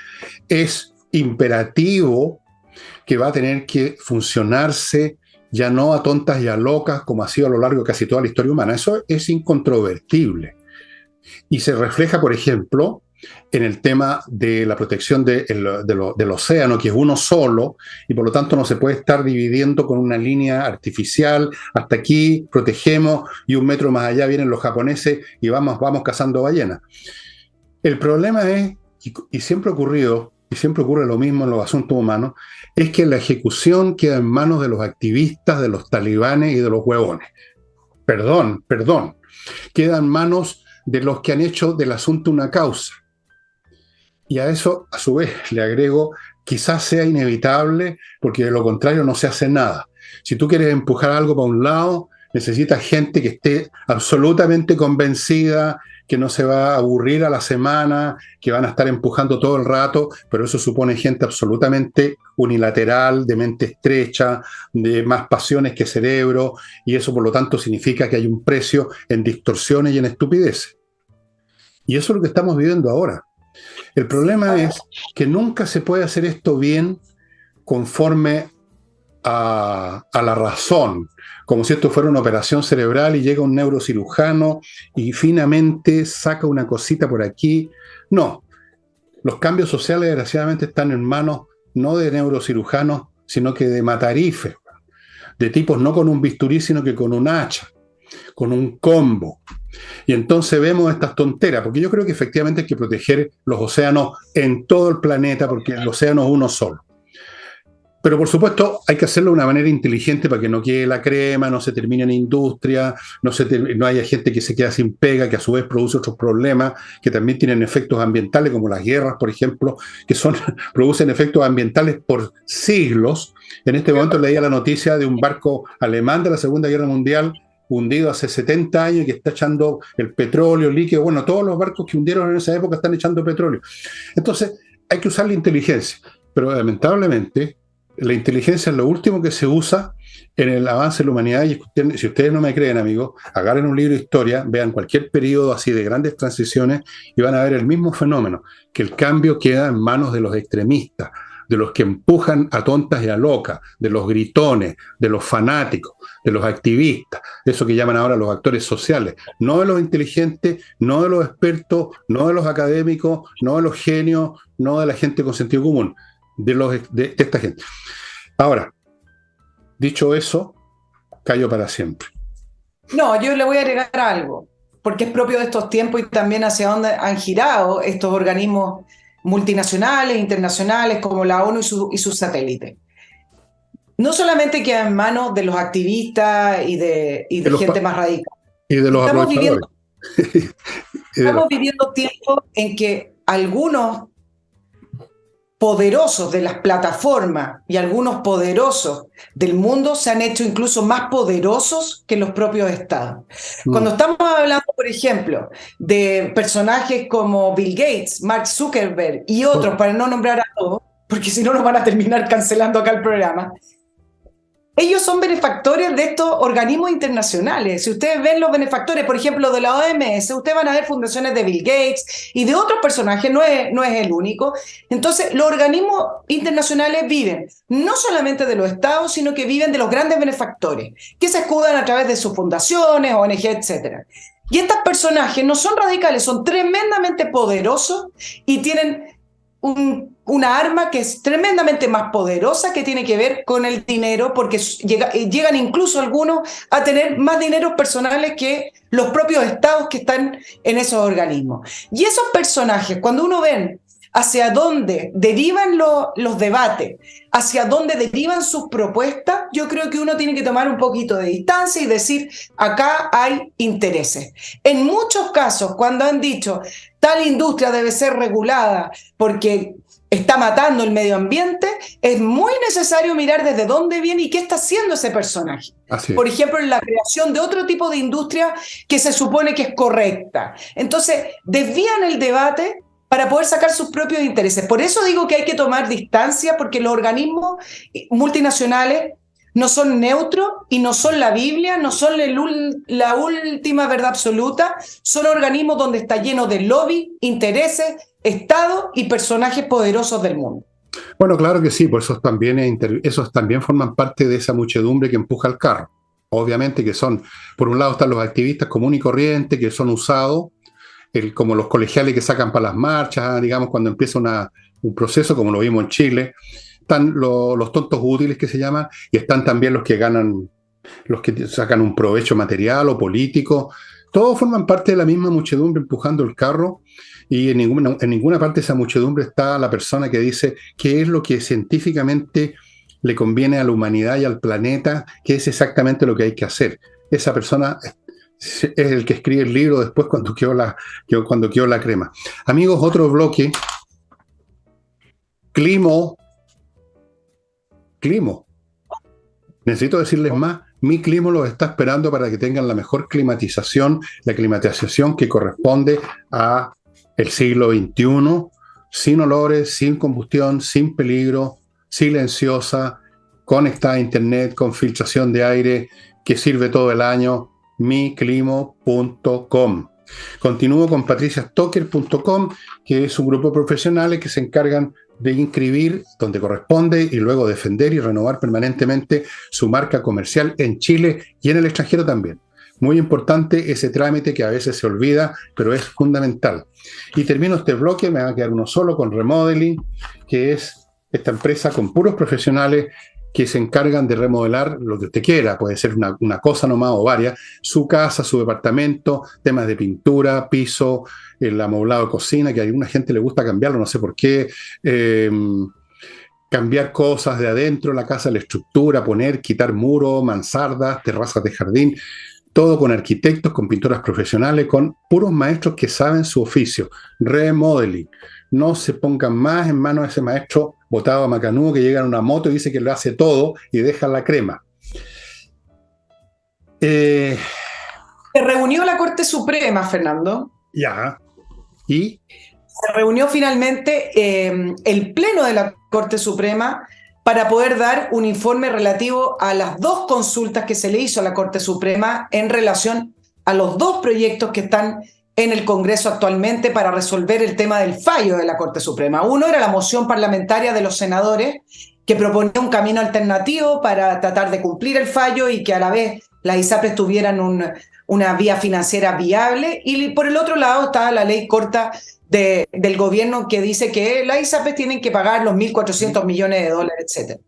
Es imperativo que va a tener que funcionarse ya no a tontas y a locas como ha sido a lo largo de casi toda la historia humana. Eso es incontrovertible. Y se refleja, por ejemplo, en el tema de la protección del océano, que es uno solo, y por lo tanto no se puede estar dividiendo con una línea artificial. Hasta aquí protegemos y un metro más allá vienen los japoneses y vamos cazando ballenas. El problema es, y siempre ha ocurrido, y siempre ocurre lo mismo en los asuntos humanos, es que la ejecución queda en manos de los activistas, de los talibanes y de los huevones. Perdón, queda en manos de los que han hecho del asunto una causa. Y a eso, a su vez, le agrego, quizás sea inevitable, porque de lo contrario no se hace nada. Si tú quieres empujar algo para un lado, necesitas gente que esté absolutamente convencida, que no se va a aburrir a la semana, que van a estar empujando todo el rato, pero eso supone gente absolutamente unilateral, de mente estrecha, de más pasiones que cerebro, y eso por lo tanto significa que hay un precio en distorsiones y en estupideces. Y eso es lo que estamos viviendo ahora. El problema es que nunca se puede hacer esto bien conforme a la razón, como si esto fuera una operación cerebral y llega un neurocirujano y finamente saca una cosita por aquí. No, los cambios sociales desgraciadamente están en manos no de neurocirujanos, sino que de matarifes, de tipos no con un bisturí, sino que con un hacha, con un combo. Y entonces vemos estas tonteras, porque yo creo que efectivamente hay que proteger los océanos en todo el planeta, porque el océano es uno solo. Pero por supuesto hay que hacerlo de una manera inteligente para que no quede la crema, no se termine en industria, no haya gente que se queda sin pega, que a su vez produce otros problemas que también tienen efectos ambientales, como las guerras, por ejemplo, que producen efectos ambientales por siglos. En este momento leía la noticia de un barco alemán de la Segunda Guerra Mundial hundido hace 70 años y que está echando el petróleo líquido. Bueno, todos los barcos que hundieron en esa época están echando petróleo. Entonces, hay que usar la inteligencia. Pero lamentablemente, la inteligencia es lo último que se usa en el avance de la humanidad. Y si ustedes no me creen, amigos, agarren un libro de historia, vean cualquier periodo así de grandes transiciones y van a ver el mismo fenómeno, que el cambio queda en manos de los extremistas, de los que empujan a tontas y a locas, de los gritones, de los fanáticos, de los activistas, de eso que llaman ahora los actores sociales, no de los inteligentes, no de los expertos, no de los académicos, no de los genios, no de la gente con sentido común, de esta gente. Ahora, dicho eso, callo para siempre. No, yo le voy a agregar algo, porque es propio de estos tiempos y también hacia dónde han girado estos organismos multinacionales, internacionales, como la ONU y sus satélites. No solamente queda en manos de los activistas y de gente más radical. Y de los aprovechadores. Estamos viviendo tiempos en que algunos poderosos de las plataformas y algunos poderosos del mundo se han hecho incluso más poderosos que los propios estados. Cuando estamos hablando, por ejemplo, de personajes como Bill Gates, Mark Zuckerberg y otros, para no nombrar a todos, porque si no nos van a terminar cancelando acá el programa, ellos son benefactores de estos organismos internacionales. Si ustedes ven los benefactores, por ejemplo, de la OMS, ustedes van a ver fundaciones de Bill Gates y de otros personajes, no es el único. Entonces, los organismos internacionales viven no solamente de los estados, sino que viven de los grandes benefactores, que se escudan a través de sus fundaciones, ONG, etc. Y estos personajes no son radicales, son tremendamente poderosos y tienen una arma que es tremendamente más poderosa, que tiene que ver con el dinero, porque llegan incluso algunos a tener más dineros personales que los propios estados que están en esos organismos. Y esos personajes, cuando uno ve hacia dónde derivan los debates, hacia dónde derivan sus propuestas, yo creo que uno tiene que tomar un poquito de distancia y decir, acá hay intereses. En muchos casos, cuando han dicho, tal industria debe ser regulada porque está matando el medio ambiente, es muy necesario mirar desde dónde viene y qué está haciendo ese personaje. Por ejemplo, en la creación de otro tipo de industria que se supone que es correcta. Entonces, desvían el debate para poder sacar sus propios intereses. Por eso digo que hay que tomar distancia, porque los organismos multinacionales no son neutros y no son la Biblia, no son la última verdad absoluta, son organismos donde está lleno de lobby, intereses, Estado y personajes poderosos del mundo. Bueno, claro que sí, pues esos también forman parte de esa muchedumbre que empuja el carro. Obviamente que son, por un lado están los activistas comunes y corrientes que son usados, como los colegiales que sacan para las marchas, digamos, cuando empieza un proceso, como lo vimos en Chile. Están los tontos útiles que se llaman, y están también los que sacan un provecho material o político. Todos forman parte de la misma muchedumbre empujando el carro, y en ninguna parte de esa muchedumbre está la persona que dice qué es lo que científicamente le conviene a la humanidad y al planeta, qué es exactamente lo que hay que hacer. Esa persona es el que escribe el libro después cuando quedó la crema. Amigos, otro bloque. Climo. Necesito decirles más. Mi Climo los está esperando para que tengan la mejor climatización, la climatización que corresponde a el siglo XXI, sin olores, sin combustión, sin peligro, silenciosa, conectada a internet, con filtración de aire, que sirve todo el año. miclimo.com. Continúo con patriciastocker.com, que es un grupo de profesionales que se encargan de inscribir donde corresponde y luego defender y renovar permanentemente su marca comercial en Chile y en el extranjero también. Muy importante ese trámite que a veces se olvida, pero es fundamental. Y termino este bloque, me va a quedar uno solo, con Remodeling, que es esta empresa con puros profesionales que se encargan de remodelar lo que usted quiera, puede ser una cosa nomás o varias, su casa, su departamento, temas de pintura, piso, el amoblado de cocina, que a alguna gente le gusta cambiarlo, no sé por qué, cambiar cosas de adentro, la casa, la estructura, quitar muros, mansardas, terrazas de jardín, todo con arquitectos, con pinturas profesionales, con puros maestros que saben su oficio. Remodeling. No se pongan más en manos de ese maestro botado a macanudo que llega en una moto y dice que lo hace todo y deja la crema. Se reunió la Corte Suprema, Fernando. Ya. ¿Y? Se reunió finalmente el Pleno de la Corte Suprema para poder dar un informe relativo a las dos consultas que se le hizo a la Corte Suprema en relación a los dos proyectos que están en el Congreso actualmente para resolver el tema del fallo de la Corte Suprema. Uno era la moción parlamentaria de los senadores que proponía un camino alternativo para tratar de cumplir el fallo y que a la vez las ISAPRES tuvieran una vía financiera viable, y por el otro lado estaba la ley corta del gobierno que dice que las ISAPRES tienen que pagar los 1.400 millones de dólares, etc.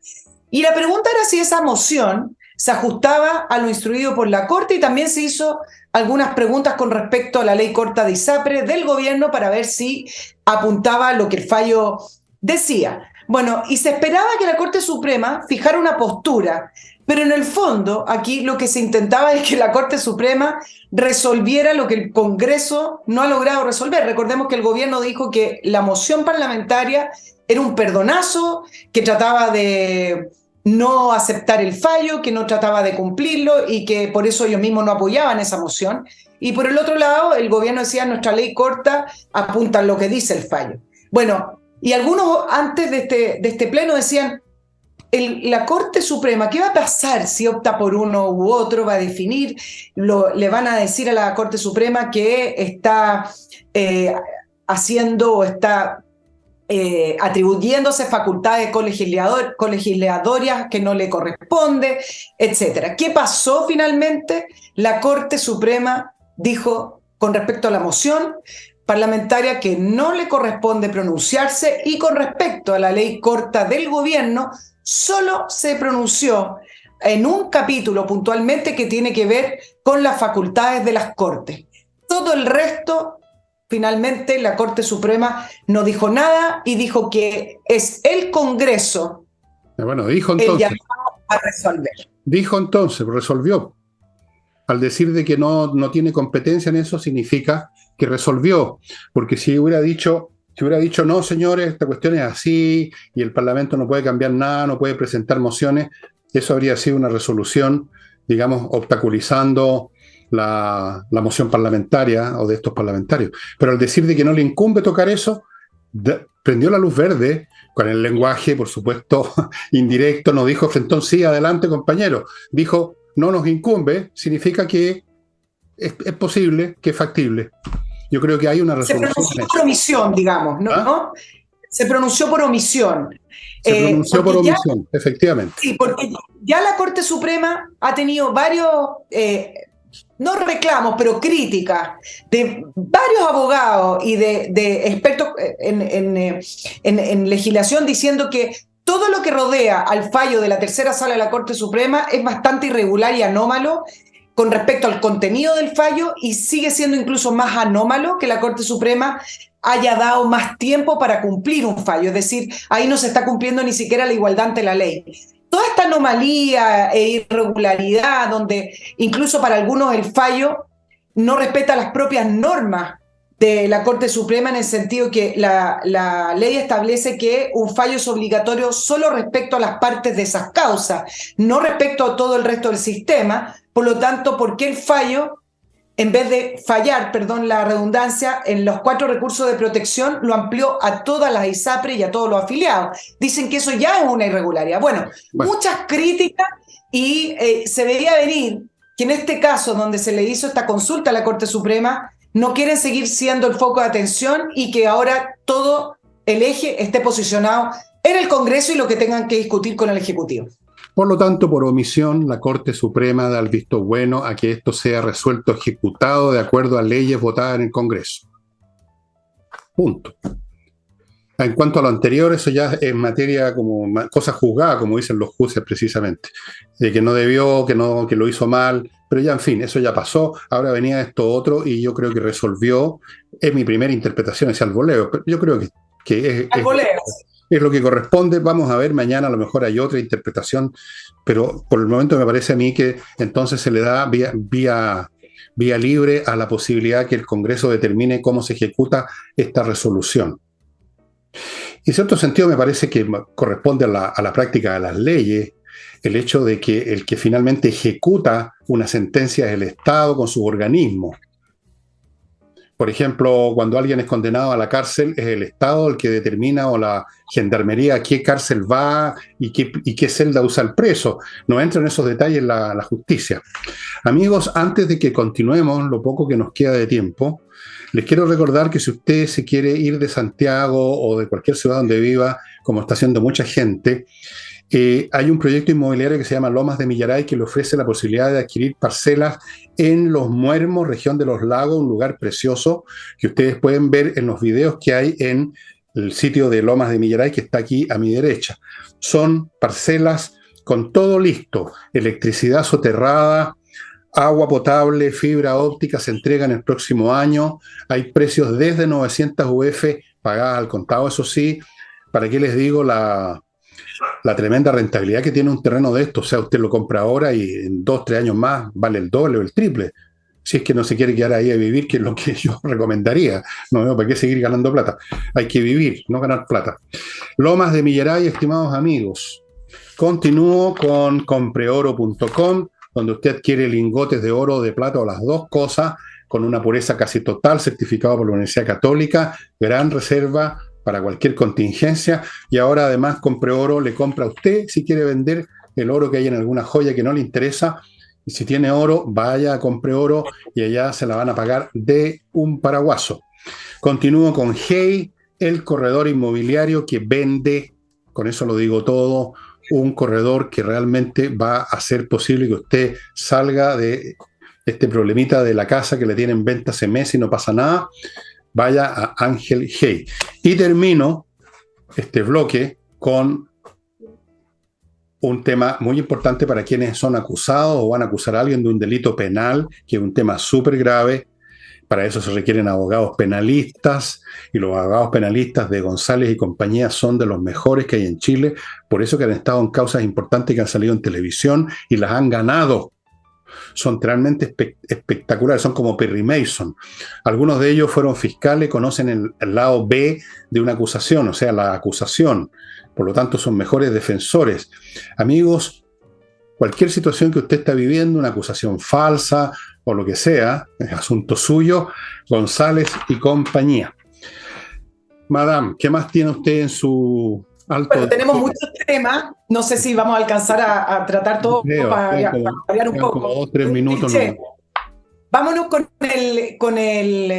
Y la pregunta era si esa moción se ajustaba a lo instruido por la Corte, y también se hizo algunas preguntas con respecto a la ley corta de ISAPRES del gobierno para ver si apuntaba a lo que el fallo decía. Bueno, y se esperaba que la Corte Suprema fijara una postura, Pero en el fondo, aquí lo que se intentaba es que la Corte Suprema resolviera lo que el Congreso no ha logrado resolver. Recordemos que el gobierno dijo que la moción parlamentaria era un perdonazo, que trataba de no aceptar el fallo, que no trataba de cumplirlo y que por eso ellos mismos no apoyaban esa moción. Y por el otro lado, el gobierno decía, nuestra ley corta apunta a lo que dice el fallo. Bueno, y algunos antes de este pleno decían, la Corte Suprema, ¿qué va a pasar si opta por uno u otro? Va a definir, le van a decir a la Corte Suprema que está haciendo o está atribuyéndose facultades colegisladoras que no le corresponde, etc. ¿Qué pasó finalmente? La Corte Suprema dijo con respecto a la moción parlamentaria que no le corresponde pronunciarse y con respecto a la ley corta del gobierno solo se pronunció en un capítulo puntualmente que tiene que ver con las facultades de las Cortes. Todo el resto, finalmente, la Corte Suprema no dijo nada y dijo que es el Congreso bueno, dijo entonces, el llamado a resolver. Dijo entonces, resolvió. Al decir de que no tiene competencia en eso, significa que resolvió. Porque si hubiera dicho, no, señores, esta cuestión es así y el Parlamento no puede cambiar nada, no puede presentar mociones, eso habría sido una resolución, digamos, obstaculizando la moción parlamentaria o de estos parlamentarios. Pero al decir de que no le incumbe tocar eso, prendió la luz verde con el lenguaje, por supuesto, indirecto, no dijo frentón, sí, adelante, compañero. Dijo, no nos incumbe, significa que es posible, que es factible. Yo creo que hay una resolución. Se pronunció por omisión, digamos, ¿no? ¿Ah? Se pronunció por omisión. Se pronunció por omisión, efectivamente. Sí, porque ya la Corte Suprema ha tenido varios, no reclamos, pero críticas de varios abogados y de expertos en legislación diciendo que todo lo que rodea al fallo de la tercera sala de la Corte Suprema es bastante irregular y anómalo con respecto al contenido del fallo y sigue siendo incluso más anómalo que la Corte Suprema haya dado más tiempo para cumplir un fallo. Es decir, ahí no se está cumpliendo ni siquiera la igualdad ante la ley. Toda esta anomalía e irregularidad, donde incluso para algunos el fallo no respeta las propias normas de la Corte Suprema en el sentido que la ley establece que un fallo es obligatorio solo respecto a las partes de esas causas, no respecto a todo el resto del sistema. Por lo tanto, ¿por qué el fallo, en vez de fallar, perdón la redundancia, en los 4 recursos de protección, lo amplió a todas las ISAPRE y a todos los afiliados? Dicen que eso ya es una irregularidad. Bueno. Muchas críticas y se veía venir que en este caso, donde se le hizo esta consulta a la Corte Suprema, no quieren seguir siendo el foco de atención y que ahora todo el eje esté posicionado en el Congreso y lo que tengan que discutir con el Ejecutivo. Por lo tanto, por omisión, la Corte Suprema da el visto bueno a que esto sea resuelto, ejecutado de acuerdo a leyes votadas en el Congreso. Punto. En cuanto a lo anterior, eso ya es materia como cosa juzgada, como dicen los jueces precisamente, de que no debió, que lo hizo mal, pero ya en fin, eso ya pasó, ahora venía esto otro y yo creo que resolvió, es mi primera interpretación, es al voleo, pero yo creo que es lo que corresponde. Vamos a ver, mañana a lo mejor hay otra interpretación, pero por el momento me parece a mí que entonces se le da vía libre a la posibilidad que el Congreso determine cómo se ejecuta esta resolución. En cierto sentido me parece que corresponde a la práctica de las leyes el hecho de que el que finalmente ejecuta una sentencia es el Estado con sus organismos. Por ejemplo, cuando alguien es condenado a la cárcel, es el Estado el que determina, o la gendarmería, a qué cárcel va y qué celda usa el preso. No entra en esos detalles la justicia. Amigos, antes de que continuemos, lo poco que nos queda de tiempo, les quiero recordar que si usted se quiere ir de Santiago o de cualquier ciudad donde viva, como está haciendo mucha gente, hay un proyecto inmobiliario que se llama Lomas de Millaray que le ofrece la posibilidad de adquirir parcelas en Los Muermos, región de Los Lagos, un lugar precioso que ustedes pueden ver en los videos que hay en el sitio de Lomas de Millaray, que está aquí a mi derecha. Son parcelas con todo listo, electricidad soterrada, agua potable, fibra óptica, se entregan el próximo año. Hay precios desde 900 UF pagadas al contado, eso sí. ¿Para qué les digo la tremenda rentabilidad que tiene un terreno de esto. O sea, usted lo compra ahora y en 2, 3 años más vale el doble o el triple. Si es que no se quiere quedar ahí a vivir, que es lo que yo recomendaría. No veo para qué seguir ganando plata. Hay que vivir, no ganar plata. Lomas de Millaray, estimados amigos. Continúo con compreoro.com, donde usted adquiere lingotes de oro o de plata o las dos cosas, con una pureza casi total, certificado por la Universidad Católica, gran reserva para cualquier contingencia. Y ahora además Compreoro le compra a usted si quiere vender el oro que hay en alguna joya que no le interesa. Y si tiene oro, vaya a Compreoro y allá se la van a pagar de un paraguaso. Continúo con Hey, el corredor inmobiliario que vende, con eso lo digo todo, un corredor que realmente va a hacer posible que usted salga de este problemita de la casa que le tienen venta hace meses y no pasa nada. Vaya a Ángel Hey. Y termino este bloque con un tema muy importante para quienes son acusados o van a acusar a alguien de un delito penal, que es un tema súper grave. Para eso se requieren abogados penalistas, y los abogados penalistas de González y compañía son de los mejores que hay en Chile, por eso que han estado en causas importantes que han salido en televisión y las han ganado. Son realmente espectaculares, son como Perry Mason. Algunos de ellos fueron fiscales, conocen el lado B de una acusación, o sea, la acusación. Por lo tanto, son mejores defensores. Amigos, cualquier situación que usted está viviendo, una acusación falsa o lo que sea, es asunto suyo, González y compañía. Madame, ¿qué más tiene usted en su alto? Bueno, tenemos muchos temas, no sé si vamos a alcanzar a tratar todo para variar un poco. Como 2, 3 minutos. Sí. Vámonos con el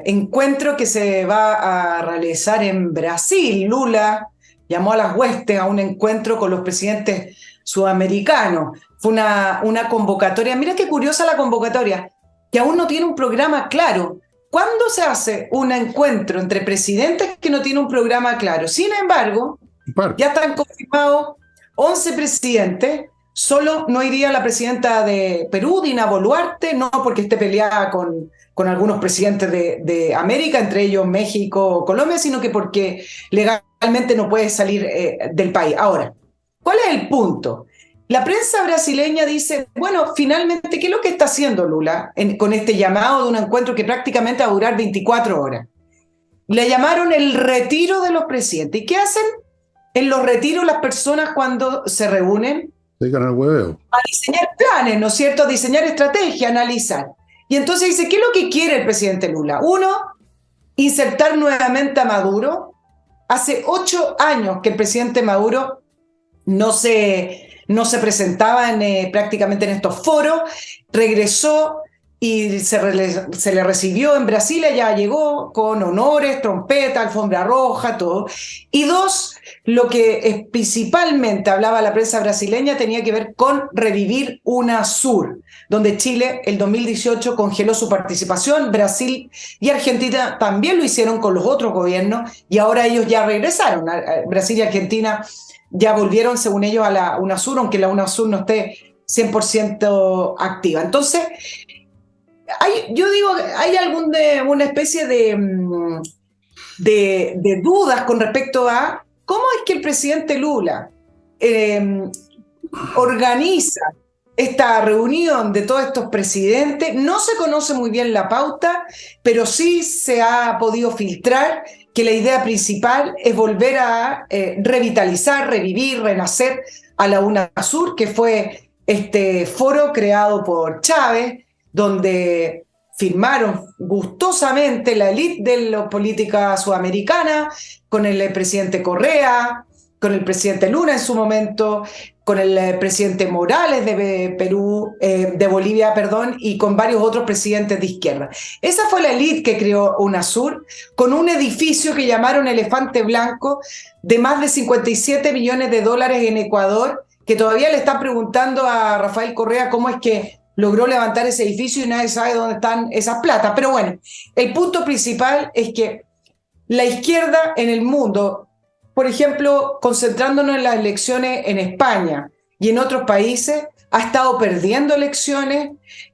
encuentro que se va a realizar en Brasil. Lula llamó a las huestes a un encuentro con los presidentes sudamericanos. Fue una convocatoria. Mira qué curiosa la convocatoria, que aún no tiene un programa claro. ¿Cuándo se hace un encuentro entre presidentes que no tiene un programa claro? Sin embargo, ya están confirmados 11 presidentes. Solo no iría la presidenta de Perú, Dina Boluarte, no porque esté peleada con algunos presidentes de América, entre ellos México o Colombia, sino que porque legalmente no puede salir del país. Ahora, ¿cuál es el punto? La prensa brasileña dice, bueno, finalmente, ¿qué es lo que está haciendo Lula con este llamado de un encuentro que prácticamente va a durar 24 horas? Le llamaron el retiro de los presidentes. ¿Y qué hacen en los retiros las personas cuando se reúnen? A diseñar planes, ¿no es cierto? A diseñar estrategias, a analizar. Y entonces dice, ¿qué es lo que quiere el presidente Lula? Uno, insertar nuevamente a Maduro. Hace 8 años que el presidente Maduro no se presentaba prácticamente en estos foros, regresó y se le recibió en Brasil, ya llegó con honores, trompeta, alfombra roja, todo. Y 2, lo que principalmente hablaba la prensa brasileña tenía que ver con revivir UNASUR, donde Chile el 2018 congeló su participación, Brasil y Argentina también lo hicieron con los otros gobiernos y ahora ellos ya regresaron, Brasil y Argentina ya volvieron, según ellos, a la UNASUR, aunque la UNASUR no esté 100% activa. Entonces, yo digo, hay una especie de dudas con respecto a cómo es que el presidente Lula organiza esta reunión de todos estos presidentes. No se conoce muy bien la pauta, pero sí se ha podido filtrar que la idea principal es volver a revitalizar, revivir, renacer a la UNASUR, que fue este foro creado por Chávez, donde firmaron gustosamente la élite de la política sudamericana, con el presidente Correa, con el presidente Lula en su momento, con el presidente Morales de Perú, de Bolivia, perdón, y con varios otros presidentes de izquierda. Esa fue la élite que creó UNASUR, con un edificio que llamaron Elefante Blanco, de más de 57 millones de dólares en Ecuador, que todavía le están preguntando a Rafael Correa cómo es que logró levantar ese edificio y nadie sabe dónde están esas platas. Pero bueno, el punto principal es que la izquierda en el mundo, por ejemplo, concentrándonos en las elecciones en España y en otros países, ha estado perdiendo elecciones.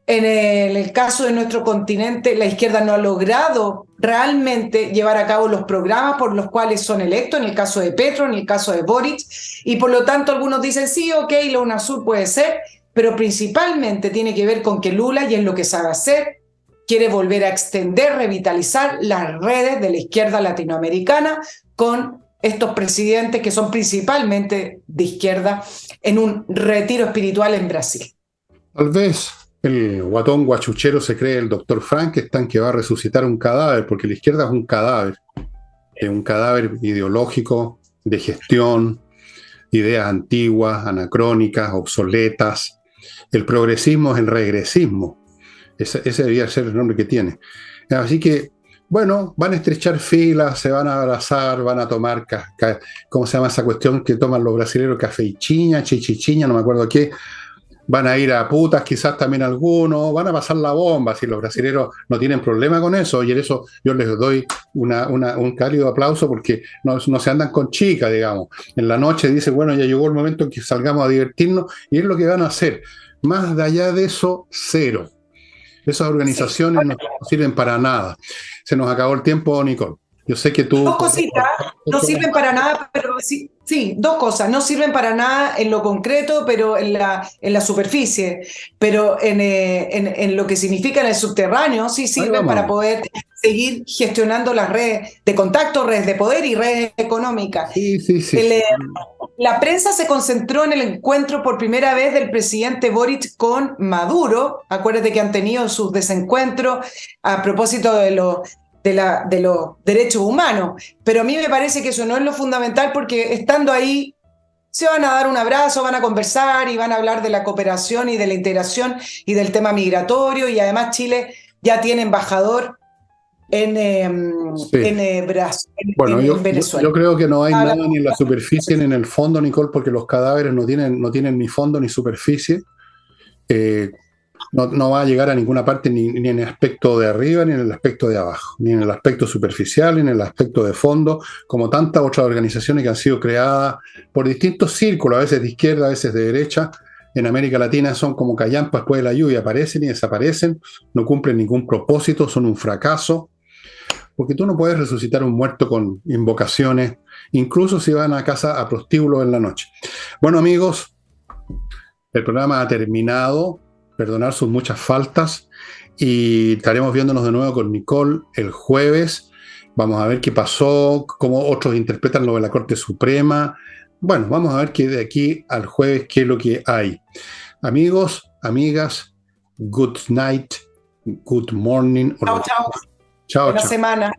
En el caso de nuestro continente, la izquierda no ha logrado realmente llevar a cabo los programas por los cuales son electos, en el caso de Petro, en el caso de Boric, y por lo tanto algunos dicen, sí, ok, la UNASUR puede ser, pero principalmente tiene que ver con que Lula, y es lo que sabe hacer, quiere volver a extender, revitalizar las redes de la izquierda latinoamericana con estos presidentes que son principalmente de izquierda en un retiro espiritual en Brasil. Tal vez el guatón guachuchero se cree el doctor Frankenstein que va a resucitar un cadáver, porque la izquierda es un cadáver ideológico, de gestión, ideas antiguas, anacrónicas, obsoletas. El progresismo es el regresismo. Ese debía ser el nombre que tiene. Así que, bueno, van a estrechar filas, se van a abrazar, van a tomar, ¿cómo se llama esa cuestión que toman los brasileños? Cafeichiña, chichichiña, no me acuerdo qué. Van a ir a putas, quizás también algunos, van a pasar la bomba, si los brasileños no tienen problema con eso, y en eso yo les doy un cálido aplauso porque no se andan con chicas, digamos. En la noche dicen, bueno, ya llegó el momento en que salgamos a divertirnos, y es lo que van a hacer. Más de allá de eso, cero. Esas organizaciones no sirven para nada. Se nos acabó el tiempo, Nicole. Yo sé que tú... Dos cositas, no sirven para nada, pero sí, dos cosas, no sirven para nada en lo concreto, pero en la superficie, pero en lo que significa en el subterráneo, sí sirven para poder seguir gestionando las redes de contacto, redes de poder y redes económicas. Sí. La prensa se concentró en el encuentro por primera vez del presidente Boric con Maduro. Acuérdate que han tenido sus desencuentros a propósito de los derechos humanos, pero a mí me parece que eso no es lo fundamental, porque estando ahí se van a dar un abrazo, van a conversar y van a hablar de la cooperación y de la integración y del tema migratorio, y además Chile ya tiene embajador en Venezuela. Yo creo que no hay nada ni en la superficie ni en el fondo, Nicole, porque los cadáveres no tienen ni fondo ni superficie. No va a llegar a ninguna parte ni en el aspecto de arriba ni en el aspecto de abajo, ni en el aspecto superficial ni en el aspecto de fondo, como tantas otras organizaciones que han sido creadas por distintos círculos, a veces de izquierda, a veces de derecha. En América Latina son como callampas después de la lluvia, aparecen y desaparecen, no cumplen ningún propósito, son un fracaso, porque tú no puedes resucitar un muerto con invocaciones, incluso si van a casa a prostíbulos en la noche. Bueno, amigos, el programa ha terminado. Perdonar sus muchas faltas, y estaremos viéndonos de nuevo con Nicole el jueves. Vamos a ver qué pasó, cómo otros interpretan lo de la Corte Suprema. Bueno, vamos a ver que de aquí al jueves qué es lo que hay. Amigos, amigas, good night, good morning. Chao. Chao. Buena semana.